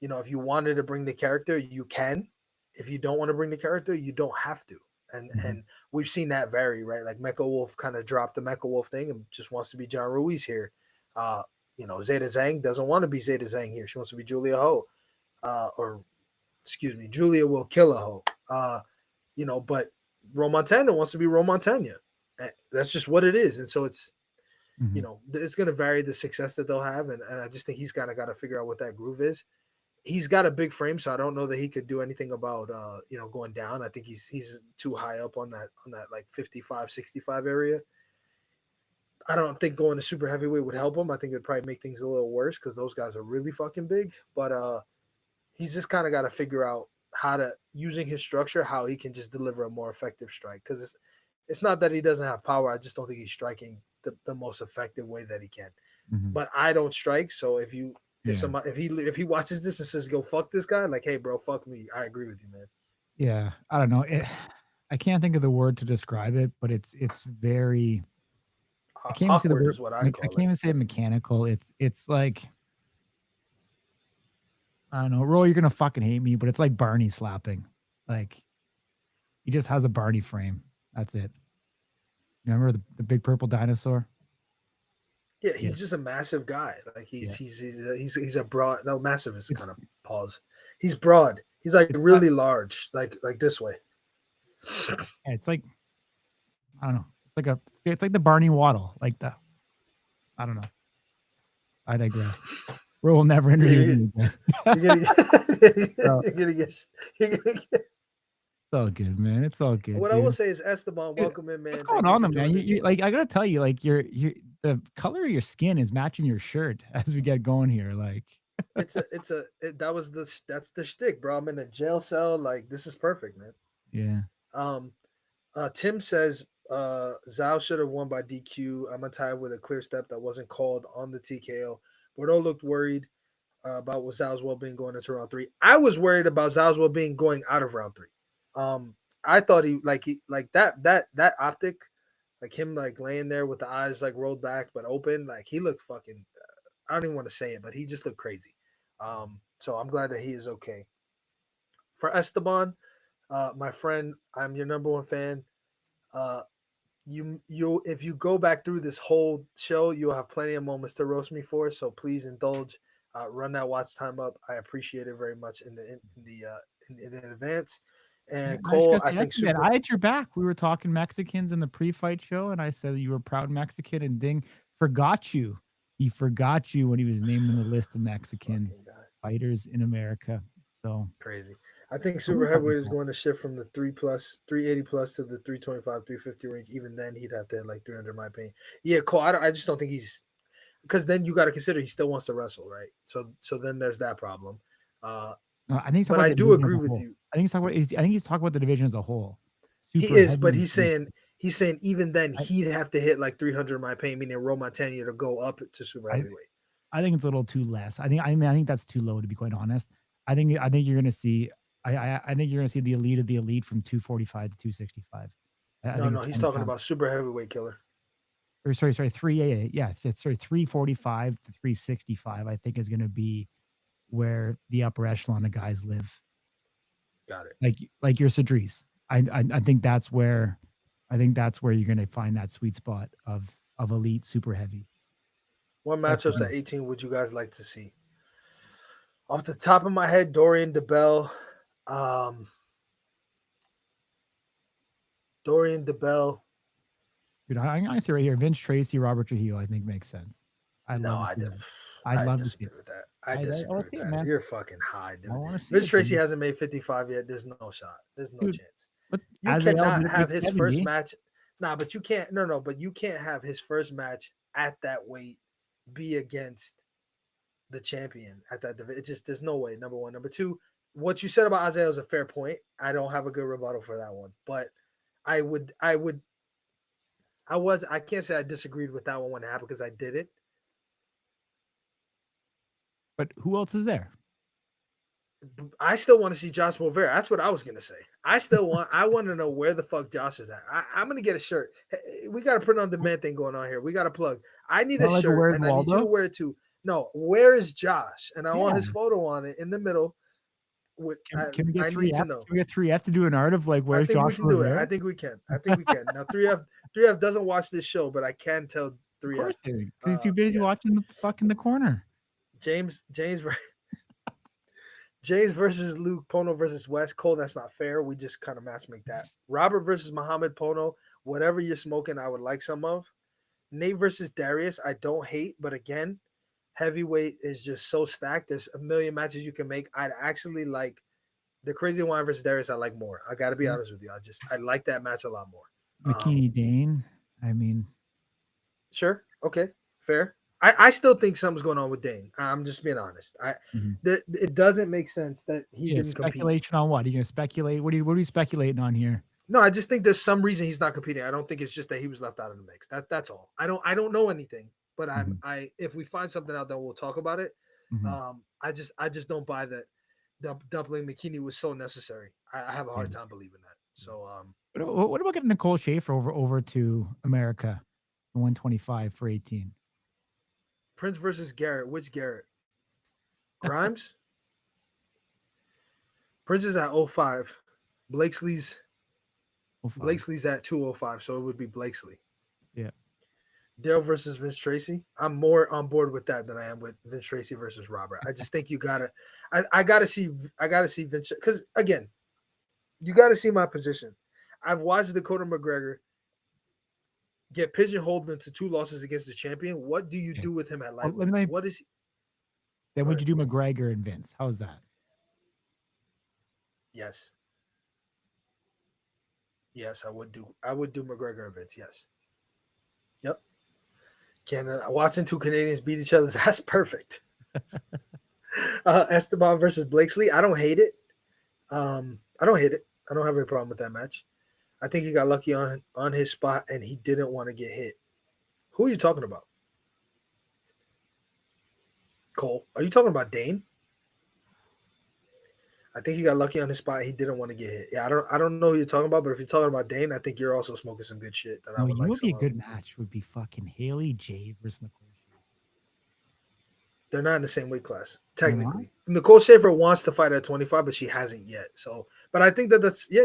if you wanted to bring the character, you can. If you don't want to bring the character, you don't have to. And mhm, we've seen that vary, right? Like Mecha Wolf kind of dropped the Mecha Wolf thing and just wants to be John Ruiz here. uh Zeta Zhang doesn't want to be Zeta Zhang here. She wants to be Julia Ho, or excuse me, Julia will kill a Ho. But Romantana wants to be Romantanya. That's just what it is. And so mhm. it's going to vary the success that they'll have. And I just think he's kind of got to figure out what that groove is. He's got a big frame, so I don't know that he could do anything about, going down. I think he's too high up on that like 55, 65 area. I don't think going to super heavyweight would help him. I think it'd probably make things a little worse because those guys are really fucking big. But he's just kind of got to figure out how to using his structure, how he can just deliver a more effective strike. Because it's not that he doesn't have power. I just don't think he's striking the most effective way that he can. Mhm. But I don't strike, so if Yeah. somebody if he watches this and says go fuck this guy, like hey bro, fuck me. I agree with you, man. Yeah. I don't know. I can't think of the word to describe it, but it's very I can't even say the Awkward word is what I'd I call can't it. even say mechanical. It's like I don't know, Roy, you're gonna fucking hate me, but it's like Barney slapping. Like he just has a Barney frame. That's it. Remember the big purple dinosaur? Yeah, Yeah. he's just a massive guy. Like Yeah. he's a broad. No, massive is kind It's of pause. He's broad. He's like it's not really large, like this way. yeah, it's like I don't know. It's like the Barney Waddle. Like the I don't know. I digress. Roy will never Yeah, interview with me again. you're gonna get, So, you're gonna get, you're gonna get. it's all good, man. It's all good, What I will dude. say is Esteban, Dude, welcome in, what's man. going Thank you on for though, man? joining. You like I gotta tell you, like you the color of your skin is matching your shirt as we get going here. Like, That's the shtick, bro. I'm in a jail cell. Like this is perfect, man. yeah. Um, Tim says Zhao should have won by DQ. I'm a tie with a clear step that wasn't called on the TKO. Bordeaux looked worried about Zhao's well being going into round three. I was worried about Zhao's well being going out of round three. Um, I thought he like that optic, like him like laying there with the eyes like rolled back but open, like he looked fucking. I don't even want to say it, but he just looked crazy. So I'm glad that he is okay. For Esteban, my friend, I'm your number one fan. Uh, you if you go back through this whole show, you'll have plenty of moments to roast me for. So please indulge. Run that watch time up. I appreciate it very much in advance. Yeah, And and I just Cole, gotta I say, think that's man, super. I had your back. We were talking Mexicans in the pre-fight show, and I said you were a proud Mexican, and Ding forgot you. He forgot you when he was naming the list of Mexican Fucking guy, fighters in America. So, crazy. I think but super we're fucking heavyweight is cool. going to shift from the 380 plus to the 325, 350 range. Even then, he'd have to hit like 300, in my opinion. Yeah, Cole. I just don't think he's because then you got to consider he still wants to wrestle, right? So then there's that problem. Uh, No, I think he's talking but about I the do division as agree a with whole. you. I think he's talking about the division as a whole. He Super is, heavy but and super he's saying even then I he'd have to hit like 300 in my opinion, meaning Roma Tanya to go up to super I heavyweight. I think it's a little too less. I mean, I think that's too low to be quite honest. I think you're gonna see I think you're gonna see the elite of the elite from 245 to 265. I No, think no, it's he's 20 talking pounds. about super heavyweight killer. Or sorry, 3 yeah, sorry, 345 to 365, I think is gonna be where the upper echelon of guys live. Got it. Like your Cedric. I think that's where you're gonna find that sweet spot of elite super heavy. What That's matchups at 18 would you guys like to see? Off the top of my head, Dorian DeBell. Um, Dorian DeBell. dude, I'm gonna say right here, Vince Tracy, Robert Trujillo, I think makes sense. I'd No, love to see that. I'd I love to see it. disagree with that. I I wanna disagree with see it, that. man. You're fucking high, I dude. wanna see Vince it, Tracy dude. hasn't made 55 yet. There's no shot. There's no Dude, chance. what's You Azael cannot did it have make his first 70. match. Nah, but you can't. No, no, but you can't have his first match at that weight be against the champion at that division. It just there's no way. Number one, number two. What you said about Isaiah is a fair point. I don't have a good rebuttal for that one, but I would, I can't say I disagreed with that one when it happened because I did it. But who else is there? I still want to see Josh Bovera. That's what I was gonna say. I want to know where the fuck Josh is at. I'm gonna get a shirt. Hey, we got to put on demand thing going on here. We got to plug. I need a Not like a shirt Where's and I need you to Waldo? wear it too. No, where is Josh? And I want Yeah. his photo on it in the middle. With Can we get I need to 3F? know. Can we get 3F to do an art of like I where's think we Josh can do it. Rivera? I think we can. I think we can. Now 3F doesn't watch this show, but I can tell Of 3F. course they did, 'cause he's too busy Yes, watching the fuck in the corner. James James versus Luke, Pono versus West. Cole, that's not fair. We just kind of match make that. Robert versus Muhammad Pono. Whatever you're smoking, I would like some of. Nate versus Darius. I don't hate, but again, heavyweight is just so stacked. There's a million matches you can make. I'd actually like the Crazy Wine versus Darius. I like more. I got to be Yeah. honest with you. I like that match a lot more. McKinney Dane. I mean, Sure. Okay. Fair. I still think something's going on with Dane. I'm just being honest. Mhm. It doesn't make sense that he Yeah, didn't compete. speculation on what? Are you gonna speculate? What are you speculating on here? No, I just think there's some reason he's not competing. I don't think it's just that he was left out of the mix. That's all. I don't know anything, but Mhm, I if we find something out, then we'll talk about it. mhm, I just don't buy that doubling McKinney was so necessary. I have a yeah, hard time believing that. yeah. So What about getting Nicole Schaefer over to America, 125 for 18? Prince versus Garrett. Which Garrett? Grimes? Prince is at 05. Blakesley's Oh, 5. Blakesley's at 205, so it would be Blakesley. Yeah. Dale versus Vince Tracy. I'm more on board with that than I am with Vince Tracy versus Robert. I just think you gotta, I gotta see Vince because again, you gotta see my position. I've watched Dakota McGregor get pigeonholed into 2 losses against the champion. What do you Yeah. do with him at Well, let lightweight? me What is? then Go would ahead. you do McGregor and Vince? How's that? Yes, yes, I would do. I would do McGregor and Vince. Yes. Yep. Canada watching 2 Canadians beat each other. That's perfect. Esteban versus Blakesley. I don't hate it. I don't hate it. I don't have any problem with that match. I think he got lucky on his spot and he didn't want to get hit. Who are you talking about? Cole. Are you talking about Dane? I think he got lucky on his spot. He didn't want to get hit. Yeah, I don't know who you're talking about, but if you're talking about Dane, I think you're also smoking some good shit that I No, would you like would be some a of. good match. Would be fucking Haley Jade versus Nicole Schaefer. They're not in the same weight class, They're not? technically. Nicole Schaefer wants to fight at 25, but she hasn't yet. So, but I think that's yeah.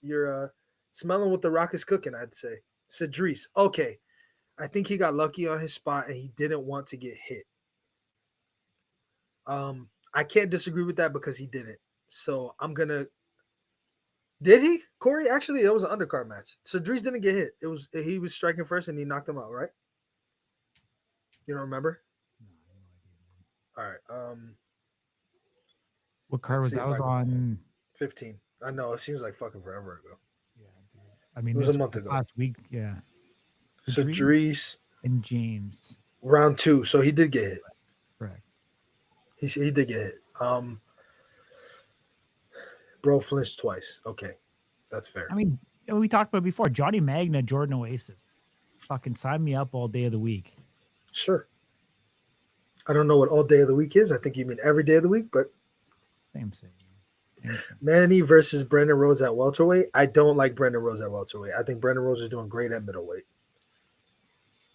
You're smelling what the rock is cooking. I'd say Cedrice. Okay, I think he got lucky on his spot and he didn't want to get hit. I can't disagree with that because he didn't. So I'm gonna. Did he, Corey? Actually, it was an undercard match. Cedrice didn't get hit. It was he was striking first and he knocked him out. Right? You don't remember? No, I have no idea, man. All right. What card Let's was see that? if Was I can. on 15. I know it seems like fucking forever ago. yeah, dude. I It mean was a this month this ago. last week, yeah. So Cedric Dries and James. round 2. So he did get hit. Correct. He did get hit. Bro flinched twice. Okay, that's fair. I mean, we talked about it before. Johnny Magna, Jordan Oasis. Fucking sign me up all day of the week. Sure. I don't know what all day of the week is. I think you mean every day of the week, but Same. Same. Manny versus Brendan Rose at welterweight. I don't like Brendan Rose at welterweight. I think Brendan Rose is doing great at middleweight.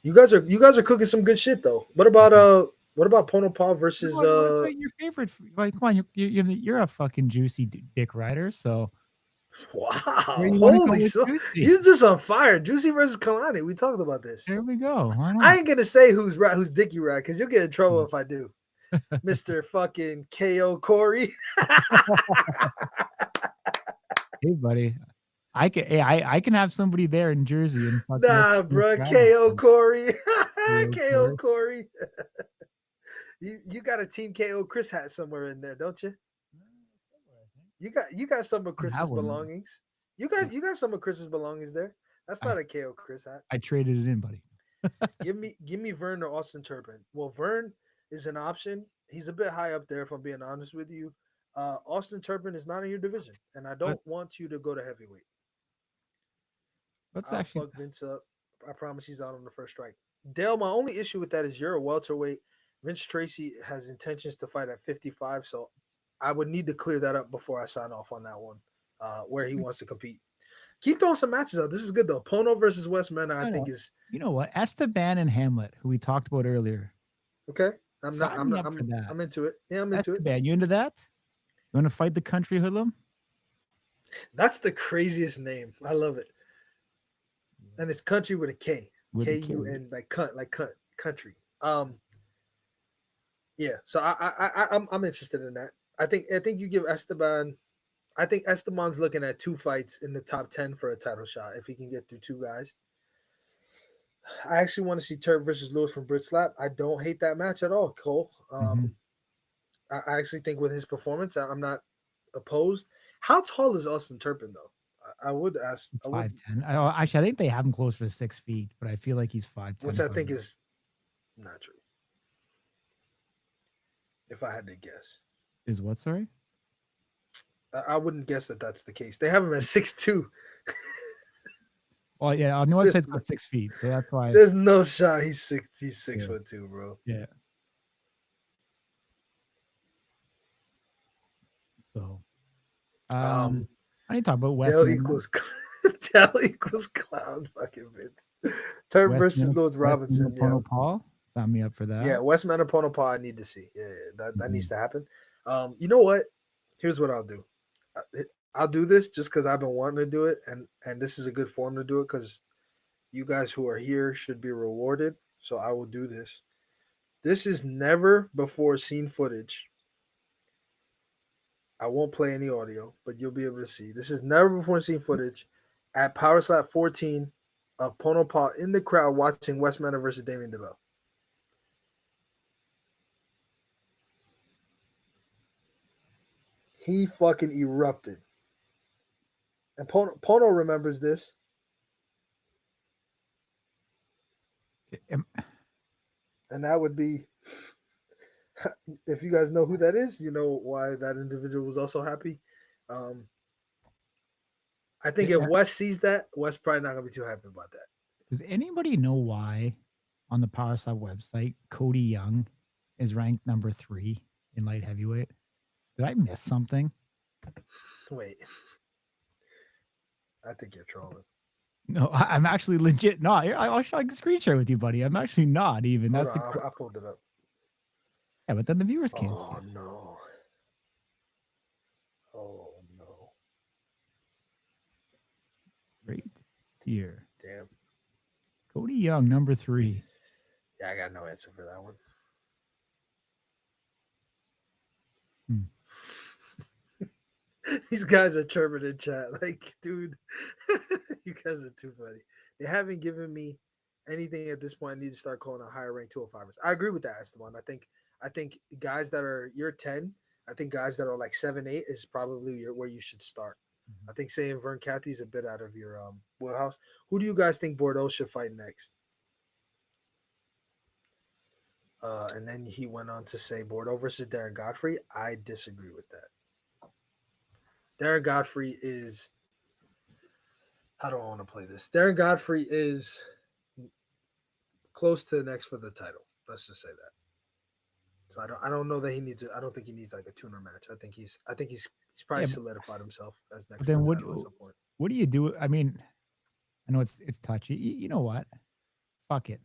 You guys are cooking some good shit though. What about Pono Paul versus What about your favorite? Like, come on, you're a fucking juicy dick rider. So where wow, you want to go holy with so juicy? he's just on fire. Juicy versus Kalani. We talked about this. There we go. Why I not? ain't gonna say who's right, who's Dicky right, because you'll get in trouble if I do. Mr. fucking KO Corey. Hey, buddy. I can have somebody there in Jersey and fucking Nah, let's bro. grab that KO thing. Corey. KO KO Corey. Corey. You got a team KO Chris hat somewhere in there, don't you? Somewhere, I think. You got some of I don't have Chris's one though. belongings. Yeah. You got some of Chris's belongings there. That's I not a KO Chris hat. I traded it in, buddy. Give me Vern or Austin Turpin. Well, Vern is an option. He's a bit high up there, if I'm being honest with you. Austin Turpin is not in your division, and I don't Let's want you to go to heavyweight. let's I'll actually fuck Vince up. I promise he's out on the first strike. Dale, my only issue with that is you're a welterweight. Vince Tracy has intentions to fight at 55, so I would need to clear that up before I sign off on that one, where he wants to compete. Keep throwing some matches out. This is good though. Pono versus West Mena, I I think know. is You know what? Esteban and Hamlet, who we talked about earlier. okay. I'm not. Sign I'm me not. up for that. I'm into it. Yeah, I'm into it. Esteban, you into that? You want to fight the country hoodlum? That's the craziest name. I love it. And it's country with a K. With the KU kid. and like country. Yeah. So I'm interested in that. I think you give Esteban. I think Esteban's looking at 2 fights in the top 10 for a title shot if he can get through 2 guys. I actually want to see Turk versus Lewis from Brit Slap. I don't hate that match at all, Cole. Mhm. I actually think with his performance, I'm not opposed. How tall is Austin Turpin though? I would ask. He's I would, 5'10". Actually, I think they have him closer to 6 feet, but I feel like he's 5'10", which I think 5'11". is not true. If I had to guess, Is what, sorry? I wouldn't guess that that's the case. They have him at 6'2". Well, yeah, on the There's website, it's no, got 6 feet, so that's why. there's no shot he's six. He's six Yeah, foot two, bro. yeah. So, Um, I need to talk about Dell Westman. equals Dell equals clown fucking Vince. Turn versus Lewis Westman Robinson. Yeah, Napono Paul. Sign me up for yeah. that. Westman and Ponopah, I need to see. Yeah, that needs Mhm. to happen. You know what? Here's what I'll do. I'll do this just because I've been wanting to do it, and this is a good form to do it because you guys who are here should be rewarded. So I will do this. This is never before seen footage. I won't play any audio, but you'll be able to see. This is never before seen footage at Power Slap 14 of Ponopah in the crowd watching Westman versus Damian DeBell. He fucking erupted. And Pono remembers this. Am- And that would be, if you guys know who that is, you know why that individual was also happy. Um, I think if eh, Wes sees that, Wes probably not going to be too happy about that. Does anybody know why on the Power Slap website Cody Young is ranked number 3 in light heavyweight? Did I miss something? Wait. I think you're trolling. No, I'm actually legit not. I'll show, I can screen share with you, buddy. I'm actually not even. Hold That's the on, I pulled it up. yeah, but then the viewers can't see Oh, it. no. Oh, no. Right here. Damn. Cody Young, number 3. Yeah, I got no answer for that one. Hmm. These guys are chirping in chat. Like, dude, you guys are too funny. They haven't given me anything at this point. I need to start calling a higher ranked 205ers. I agree with that, Esteban. I think guys that are you're 10, I think guys that are like 7, 8 is probably where you should start. I think saying Vern Cathy's a bit out of your wheelhouse. Who do you guys think Bordeaux should fight next? And then he went on to say Bordeaux versus Darren Godfrey. I disagree with that. Darren Godfrey is. How do I want to play this? Darren Godfrey is close to the next for the title. Let's just say that. So I don't know that he needs. I don't think he needs like a tuner match. I think he's probably Yeah, solidified himself as next but for then the title at some point. what do you do? I mean, I know it's touchy. You know what? Fuck it.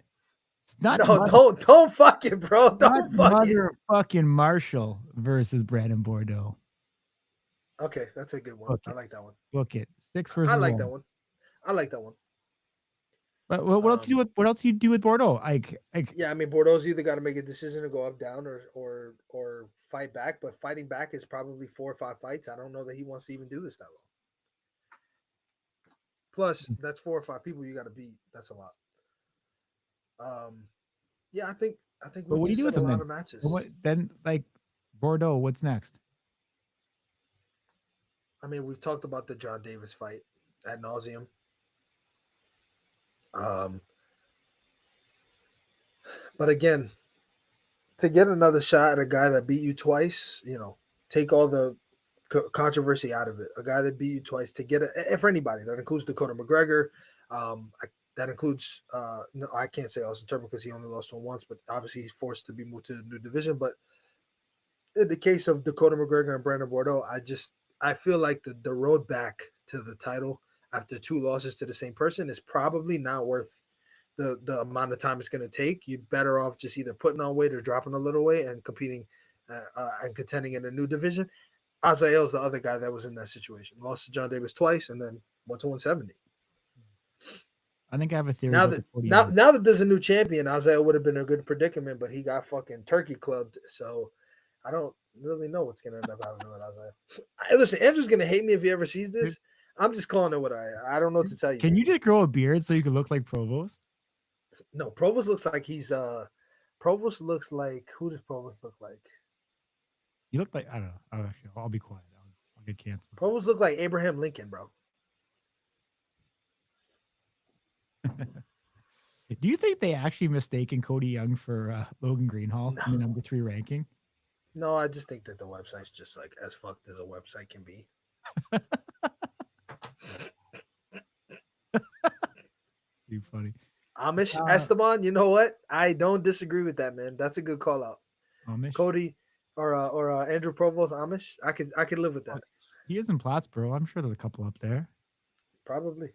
It's not No, don't fuck it, bro. not Don't fuck it. motherfucking Marshall versus Brandon Bordeaux. Okay, that's a good one. Book I it. like that one. Book it. 6 versus I like 1. that one. I like that one. But what else you do with Bordeaux? Like Yeah, I mean Bordeaux's either got to make a decision to go up, down, or fight back. But fighting back is probably 4 or 5 fights. I don't know that he wants to even do this that long. Plus, that's 4 or 5 people you got to beat. That's a lot. Yeah, I think but we what do you just do with said a them lot then? of matches. Then like Bordeaux, what's next? I mean, we've talked about the John Davis fight ad nauseum. But again, to get another shot at a guy that beat you twice, take all the controversy out of it. A guy that beat you twice to get it for anybody. That includes Dakota McGregor. That includes no, I can't say Austin Turner because he only lost one once, but obviously he's forced to be moved to a new division. But in the case of Dakota McGregor and Brandon Bordeaux, I feel like the road back to the title after 2 losses to the same person is probably not worth the amount of time it's going to take. You're better off just either putting on weight or dropping a little weight and competing and contending in a new division. Azael's the other guy that was in that situation. Lost to John Davis twice and then went to 170. I think I have a theory. Now that there's a new champion, Azael would have been a good predicament, but he got fucking turkey clubbed. So I don't really know what's going to end up happening with Azael. Listen, Andrew's going to hate me if he ever sees this. I'm just calling it what I don't know what to tell you. Can you just grow a beard so you can look like Provost? No, Provost looks like he's Provost looks like, who does Provost look like? You look like, I don't know. I'll be quiet. I'll get canceled. Provost look like Abraham Lincoln, bro. Do you think they actually mistaken Cody Young for Logan Greenhall No, in the number 3 ranking? no, I just think that the website's just like as fucked as a website can be. Too funny. Amish Uh, Esteban, you know what? I don't disagree with that, man. That's a good call out. Amish. Cody or Andrew Provost Amish. I could live with Oh, that. he is in Plattsburgh. I'm sure there's a couple up there. Probably.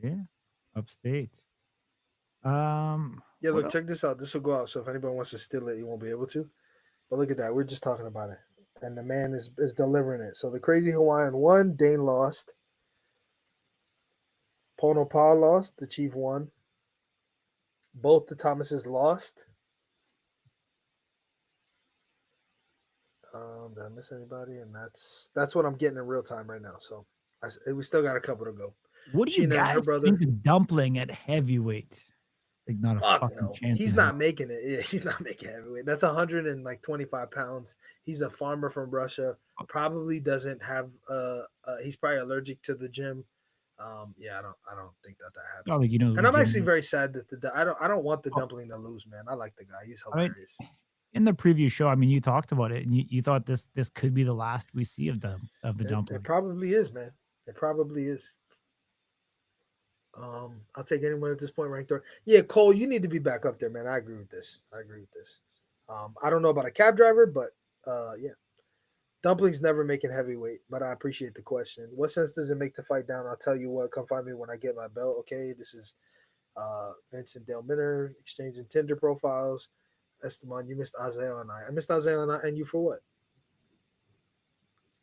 Yeah, upstate. Um, Yeah, what look, else? check this out. This will go out. So if anybody wants to steal it, you won't be able to. But look at that. We're just talking about it. And the man is delivering it. So the crazy Hawaiian won, Dane lost. Pono Pa lost, the Chief won. Both the Thomases lost. Did I miss anybody? And that's what I'm getting in real time right now. So we still got a couple to go. What do you Sheena and her guys brother. think of Dumpling at heavyweight? Like, not a Fuck fucking no. chance in He's hell. not making it. Yeah, he's not making heavyweight. That's 125 pounds. He's a farmer from Russia. Probably doesn't have he's probably allergic to the gym. Yeah, I don't think that It's not like happens. he knows And what I'm gym. actually very sad that I don't want the Oh, dumpling to lose, man. I like the guy. He's I mean, hilarious. in the preview show, I mean, you talked about it, and you thought this could be the last we see of the It Dumpling. probably is, man. It probably is. I'll take anyone at this point ranked third. Yeah, Cole, you need to be back up there, man. I agree with this. I don't know about a cab driver, but yeah. Dumplings never making heavyweight, but I appreciate the question. What sense does it make to fight down? I'll tell you what, come find me when I get my belt. Okay, this is Vincent Dale Minner exchanging Tinder profiles. Esteban, you missed Isaiah and I. I missed Isaiah and you for what?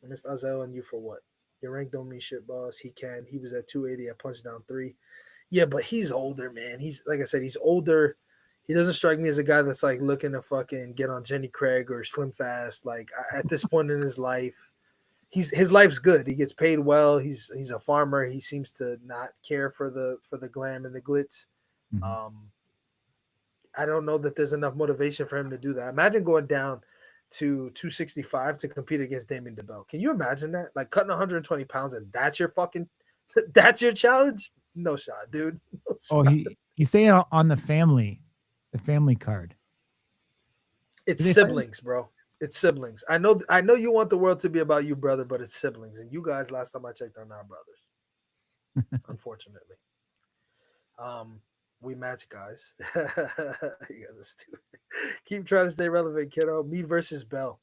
I missed Isaiah and you for what? Your rank don't mean shit, boss. He can. He was at 280. I punched down 3. Yeah, but he's older, man. He's like I said, he's older. He doesn't strike me as a guy that's like looking to fucking get on Jenny Craig or Slim Fast. Like at this point in his life, his life's good. He gets paid well. He's a farmer. He seems to not care for the glam and the glitz. Mhm. Um, I don't know that there's enough motivation for him to do that. Imagine going down to 265 to compete against Damien DeBell. Can you imagine that? Like cutting 120 pounds and that's your fucking that's your challenge? No shot, dude. No Oh, shot. he's saying on the family card. It's Did they fight? siblings, bro. It's siblings. I know you want the world to be about you, brother, but it's siblings. And you guys, last time I checked, are not brothers, unfortunately. Um, we match, guys. You guys are stupid. Keep trying to stay relevant, kiddo. Me versus Bell.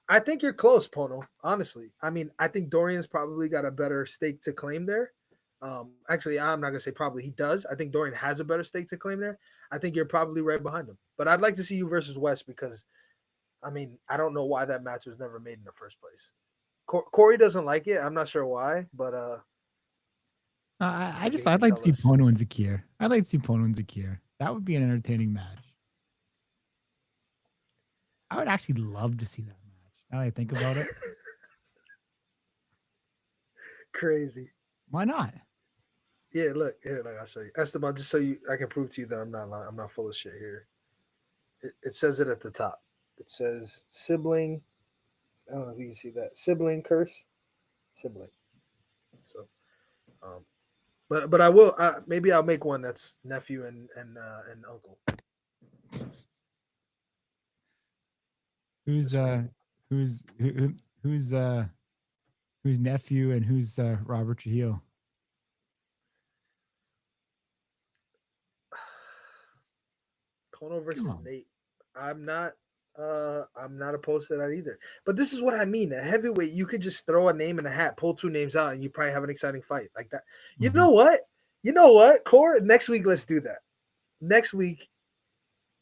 I think you're close, Pono. Honestly, I mean, I think Dorian's probably got a better stake to claim there. Actually, I'm not gonna say probably. He does. I think Dorian has a better stake to claim there. I think you're probably right behind him. But I'd like to see you versus West because, I mean, I don't know why that match was never made in the first place. Corey doesn't like it. I'm not sure why, but maybe he I'd can like to tell see us. Pono and Zakir. I'd like to see Pono and Zakir. That would be an entertaining match. I would actually love to see that match. Now that I think about it, Crazy. why not? Yeah, look here. Like I'll show you, Esteban. Just so I can prove to you that I'm not lying. I'm not full of shit here. It says it at the top. It says sibling. I don't know if you can see that sibling curse. Sibling. So, um, but I will. Maybe I'll make one that's nephew and uncle. Who's Just for you. who's who's who's nephew and who's Robert Trujillo? Pono Come versus on. Nate. I'm not. I'm not opposed to that either. But this is what I mean. A heavyweight, you could just throw a name in a hat, pull 2 names out, and you probably have an exciting fight like that. You Mhm. know what? You know what, Core? Next week, let's do that. Next week,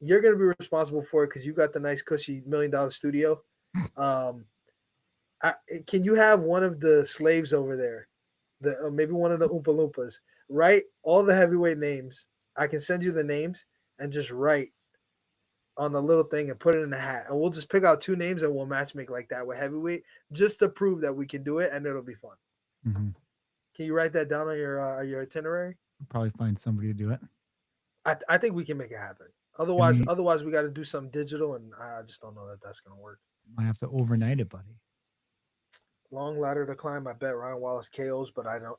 you're gonna be responsible for it because you got the nice, cushy $1 million studio. Um, can you have one of the slaves over there, maybe one of the Oompa Loompas, write all the heavyweight names? I can send you the names and just write on the little thing and put it in a hat, and we'll just pick out 2 names and we'll match make like that with heavyweight, just to prove that we can do it, and it'll be fun. Mhm. Can you write that down on your itinerary? Probably find somebody to do it. I think we can make it happen. And Otherwise, we got to do something digital, and I just don't know that that's gonna work. might have to overnight it, buddy. Long ladder to climb. I bet Ryan Wallace KOs, but I don't.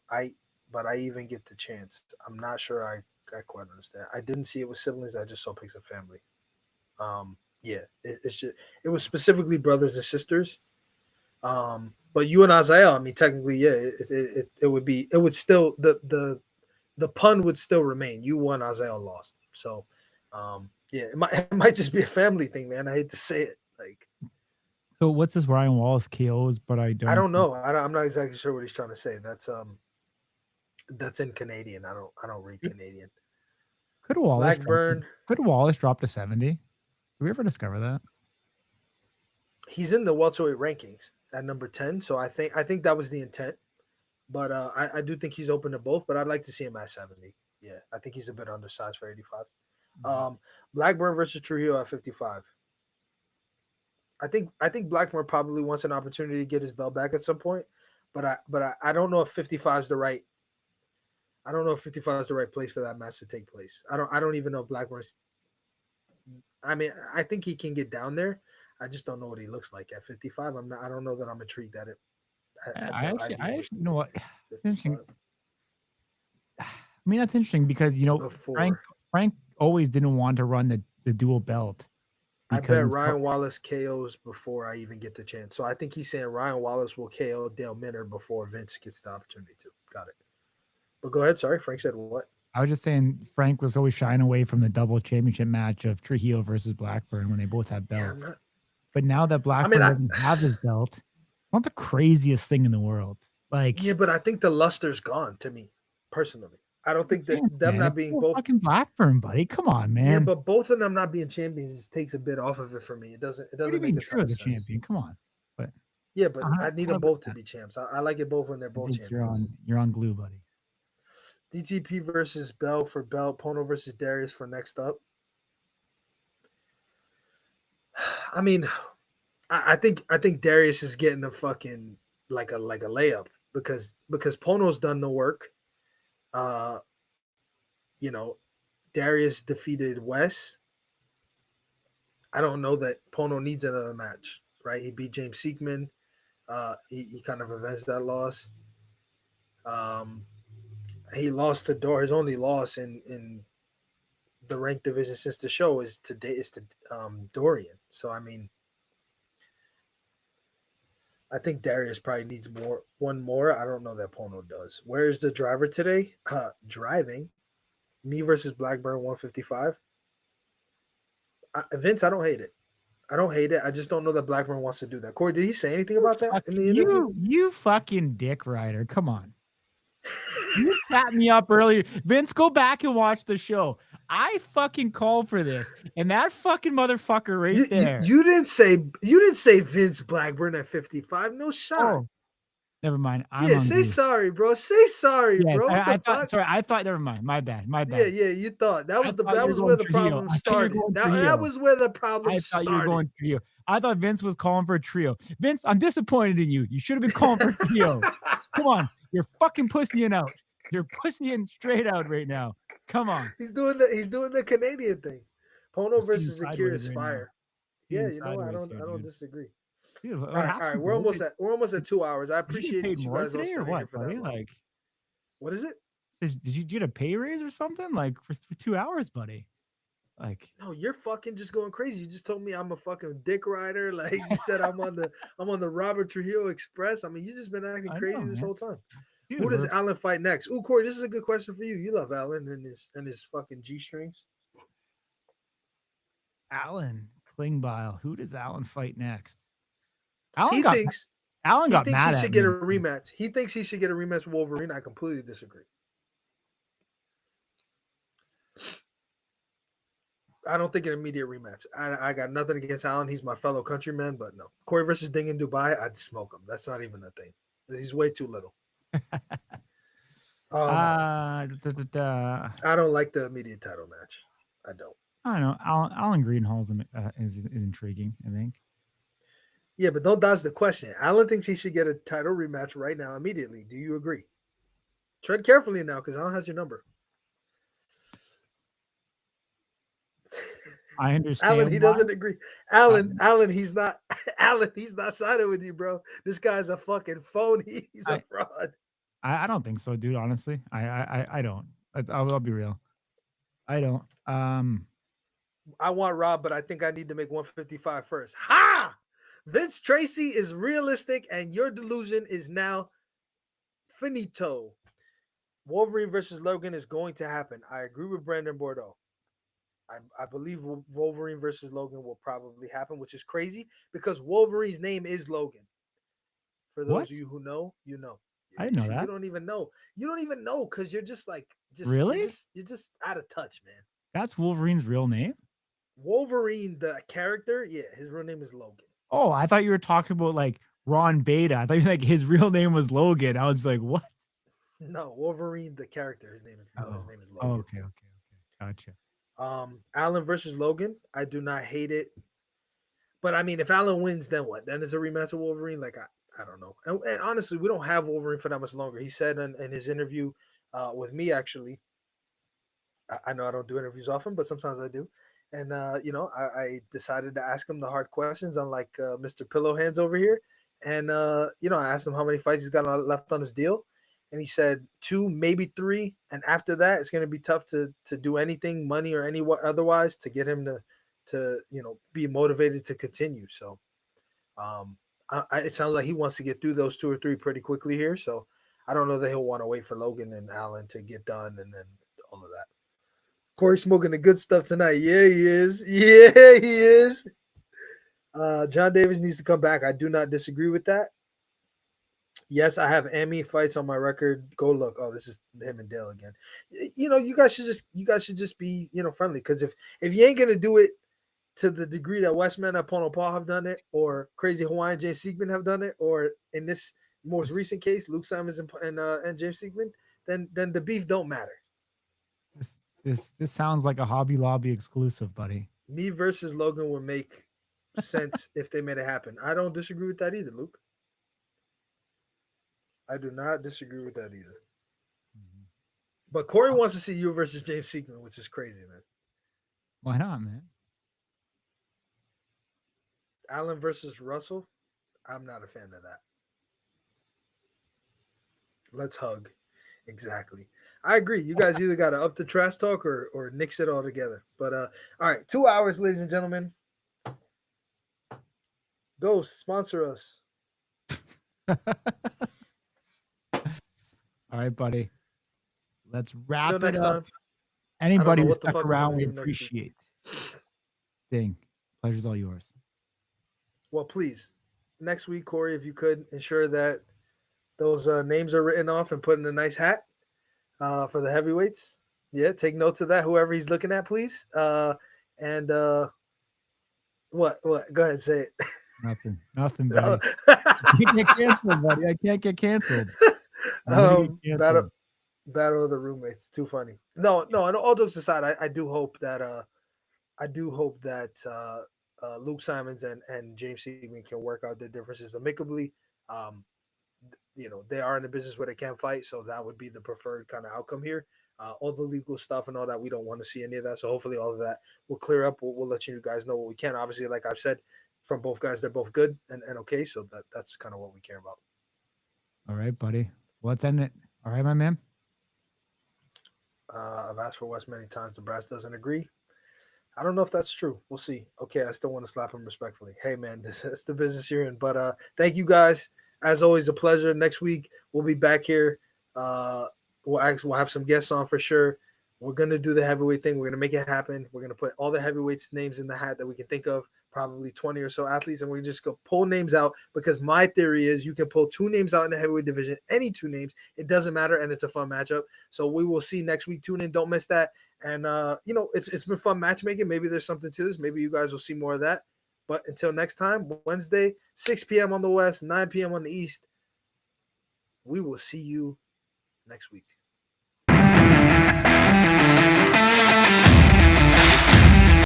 But I even get the chance. I'm not sure. I quite understand. I didn't see it with siblings. I just saw pics of family. Yeah, it's just it was specifically brothers and sisters. But you and Azael, I mean, technically, yeah, it would be it would still the pun would still remain. You won, Azael lost. So, yeah, it might just be a family thing, man. I hate to say it. Like, So what's this Ryan Wallace KOs, but I I don't. don't know. I'm not exactly sure what he's trying to say. That's in Canadian. I don't read Canadian. Could Wallace drop? Blackburn, Could Wallace drop to 70? Did we ever discover that? he's in the welterweight rankings at number 10. So I think that was the intent. But I do think he's open to both. But I'd like to see him at 70. Yeah, I think he's a bit undersized for 85. Blackburn versus Trujillo at 55. I think Blackburn probably wants an opportunity to get his belt back at some point, but I don't know if 55 is the right. I don't know if 55 is the right place for that match to take place. I don't even know if Blackburn's. I mean, I think he can get down there. I just don't know what he looks like at 55. I'm not. I don't know that I'm intrigued at it. At the I idea of actually, you know what? Interesting. 55 I mean, that's interesting because Frank before. Frank always didn't want to run the dual belt I because bet he felt, Ryan Wallace KOs before I even get the chance. So I think he's saying Ryan Wallace will KO Dale Minner before Vince gets the opportunity to. Got it. But go ahead. Sorry, Frank said what? I was just saying Frank was always shying away from the double championship match of Trujillo versus Blackburn when they both had Yeah, I'm belts. not. But now that I mean, Blackburn doesn't have his belt, it's not the craziest thing in the world. yeah, Like, but I think the luster's gone to me personally. I don't who think that cares, them man? not It's being still both. fucking Blackburn, buddy. Come on, Yeah, man. but both of them not being champions takes a bit off of it for me. It What do you doesn't make mean a ton True of as a sense. champion? Come on. But Yeah, but I need them both to 100%. be champs. I like it both when they're I both think champions. you're on glue, buddy. DTP versus Bell for belt. Pono versus Darius for next up. I mean, I think Darius is getting a fucking like a layup because Pono's done the work. Uh, you know, Darius defeated Wes. I don't know that Pono needs another match, right? He beat James Seekman. He kind of avenged that loss. Um, he lost to Dor. His only loss in the ranked division since the show is to Dorian. So I mean, I think Darius probably needs one more. I don't know that Pono does. Where is the driver today? Driving. Me versus Blackburn 155. Vince, I don't hate it. I don't hate it. I just don't know that Blackburn wants to do that. Corey, did he say anything about that in the interview? You fucking dick rider. Come on. You tapped me up earlier. Vince, go back and watch the show. I fucking called for this. And that fucking motherfucker right there. You didn't say Vince Blackburn at 55. No shot. Oh, never mind. I'm Yeah, on say glue. sorry, bro. Say sorry, Yes, bro. What the I thought. fuck? Sorry, I thought. Never mind. My bad. My Yeah, bad. yeah. You thought that I was the thought that you were was where going the Trujillo. problem I thought you were started. going That Trujillo. was where the problem I thought you were started. going trio. I thought Vince was calling for a trio. Vince, I'm disappointed in you. You should have been calling for a trio. Come on. You're fucking pussying out. You're pussying straight out right now. Come on. He's doing the Canadian thing. I'm Pono seeing versus Akira sideways is right now. fire. Yeah, Seeing you know, sideways I here, don't dude. disagree. Dude, what All right. happened, We're bro? almost at 2 hours. I Did you get appreciate paid that you more guys all today or staying here what, for that buddy? long. Like, What is it? did you get a pay raise or something? Like for 2 hours, buddy? Like, No, you're fucking just going crazy. You just told me I'm a fucking dick rider. Like you said, I'm on the Robert Trujillo Express. I mean, you just been acting I crazy know, this man. whole time. Dude, Who does we're Allen fight next? Ooh, Corey, this is a good question for you. You love Allen and his fucking G strings. Alan Klingbeil. Who does Alan fight next? Alan He got thinks Alan he got thinks he mad at should get a me. rematch. He thinks he should get a rematch with Wolverine. I completely disagree. I don't think an immediate rematch. I got nothing against Allen. He's my fellow countryman, but no. Corey versus Ding in Dubai, I'd smoke him. That's not even a thing. He's way too little. I don't like the immediate title match. I don't. I don't know. Alan Greenhall's is intriguing, I think. Yeah, but don't dodge the question. Allen thinks he should get a title rematch right now, immediately. Do you agree? Tread carefully now, because Allen has your number. I Allen, understand he why. doesn't agree. Allen, he's not. Allen, he's not siding with you, bro. This guy's a fucking phony. He's a I, fraud. I don't think so, dude. Honestly, I don't. I'll be real. I don't. I want Rob, but I think I need to make 155 first. Ha! Vince Tracy is realistic, and your delusion is now finito. Wolverine versus Logan is going to happen. I agree with Brandon Bordeaux. I believe Wolverine versus Logan will probably happen, which is crazy because Wolverine's name is Logan. For those What? of you who know, you know. I didn't You know see, you that. don't even know. You don't even know because you're just like, Really? you're just out of touch, man. That's Wolverine's real name? Wolverine, the character, yeah, his real name is Logan. Oh, I thought you were talking about like Ron Beta. I thought you were like his real name was Logan. I was like, what? No, Wolverine, the character, his name Oh, is oh, Logan. okay. Gotcha. Allen versus Logan, I do not hate it, but I mean, if Allen wins, then what? Then it's a rematch of Wolverine. Like I don't know. And honestly, we don't have Wolverine for that much longer. He said in his interview with me, actually, I know I don't do interviews often, but sometimes I do. And I decided to ask him the hard questions, unlike Mr. Pillow Hands over here. And I asked him how many fights he's got left on his deal, and he said 2, maybe 3. And after that, it's going to be tough to do anything, money or any otherwise, to get him to be motivated to continue. So it sounds like he wants to get through those 2 or 3 pretty quickly here. So I don't know that he'll want to wait for Logan and Allen to get done and then all of that. Corey smoking the good stuff tonight. Yeah, he is. Yeah, he is. John Davis needs to come back. I do not disagree with that. Yes, I have Emmy fights on my record. Go look. Oh, this is him and Dale again. You guys should just be friendly, because if you ain't gonna do it to the degree that Westman and Pono Paul have done it, or Crazy Hawaiian James Siegman have done it, or in this most This, recent case, Luke Simons and James Siegman, then the beef don't matter. this sounds like a Hobby Lobby exclusive, buddy. Me versus Logan would make sense if they made it happen. I don't disagree with that either, Luke. I do not disagree with that either. Mhm. But Corey wants to see you versus James Siegman, which is crazy, man. Why not, man? Allen versus Russell, I'm not a fan of that. Let's hug. Exactly. I agree. You guys either got to up the trash talk or nix it all together. But all right, 2 hours, ladies and gentlemen. Ghost, sponsor us. All right, buddy. Let's Till wrap it next up. time. I don't know Anybody who what the stuck fuck we're around, gonna we do next week. appreciate. Ding. Pleasure's all yours. Well, please, next week, Corey, if you could ensure that those names are written off and put in a nice hat for the heavyweights. Yeah, take notes of that. Whoever he's looking at, please. And what? Go ahead, say it. Nothing, buddy. I can't get canceled, buddy. I can't get canceled. I'm gonna get Battle canceled. Battle of the Roommates. Too funny. No. And all jokes aside, I do hope that Luke Simons and James Siegman can work out their differences amicably. Um, they are in a business where they can't fight, so that would be the preferred kind of outcome here. All the legal stuff and all that, we don't want to see any of that. So hopefully all of that will clear up. We'll let you guys know what we can. Obviously, like I've said, from both guys, they're both good and okay. So that's kind of what we care about. All right, buddy. Well, let's end it. All right, my man. I've asked for West many times. The brass doesn't agree. I don't know if that's true. We'll see. Okay, I still want to slap him respectfully. Hey, man, that's the business you're in. But thank you guys. As always, a pleasure. Next week we'll be back here. We'll have some guests on for sure. We're gonna do the heavyweight thing. We're gonna make it happen. We're gonna put all the heavyweights' names in the hat that we can think of. Probably 20 or so athletes, and we just go pull names out, because my theory is you can pull 2 names out in the heavyweight division, any 2 names. It doesn't matter, and it's a fun matchup. So we will see next week. Tune in. Don't miss that. And it's been fun matchmaking. Maybe there's something to this. Maybe you guys will see more of that. But until next time, Wednesday, 6 p.m. on the West, 9 p.m. on the East, we will see you next week.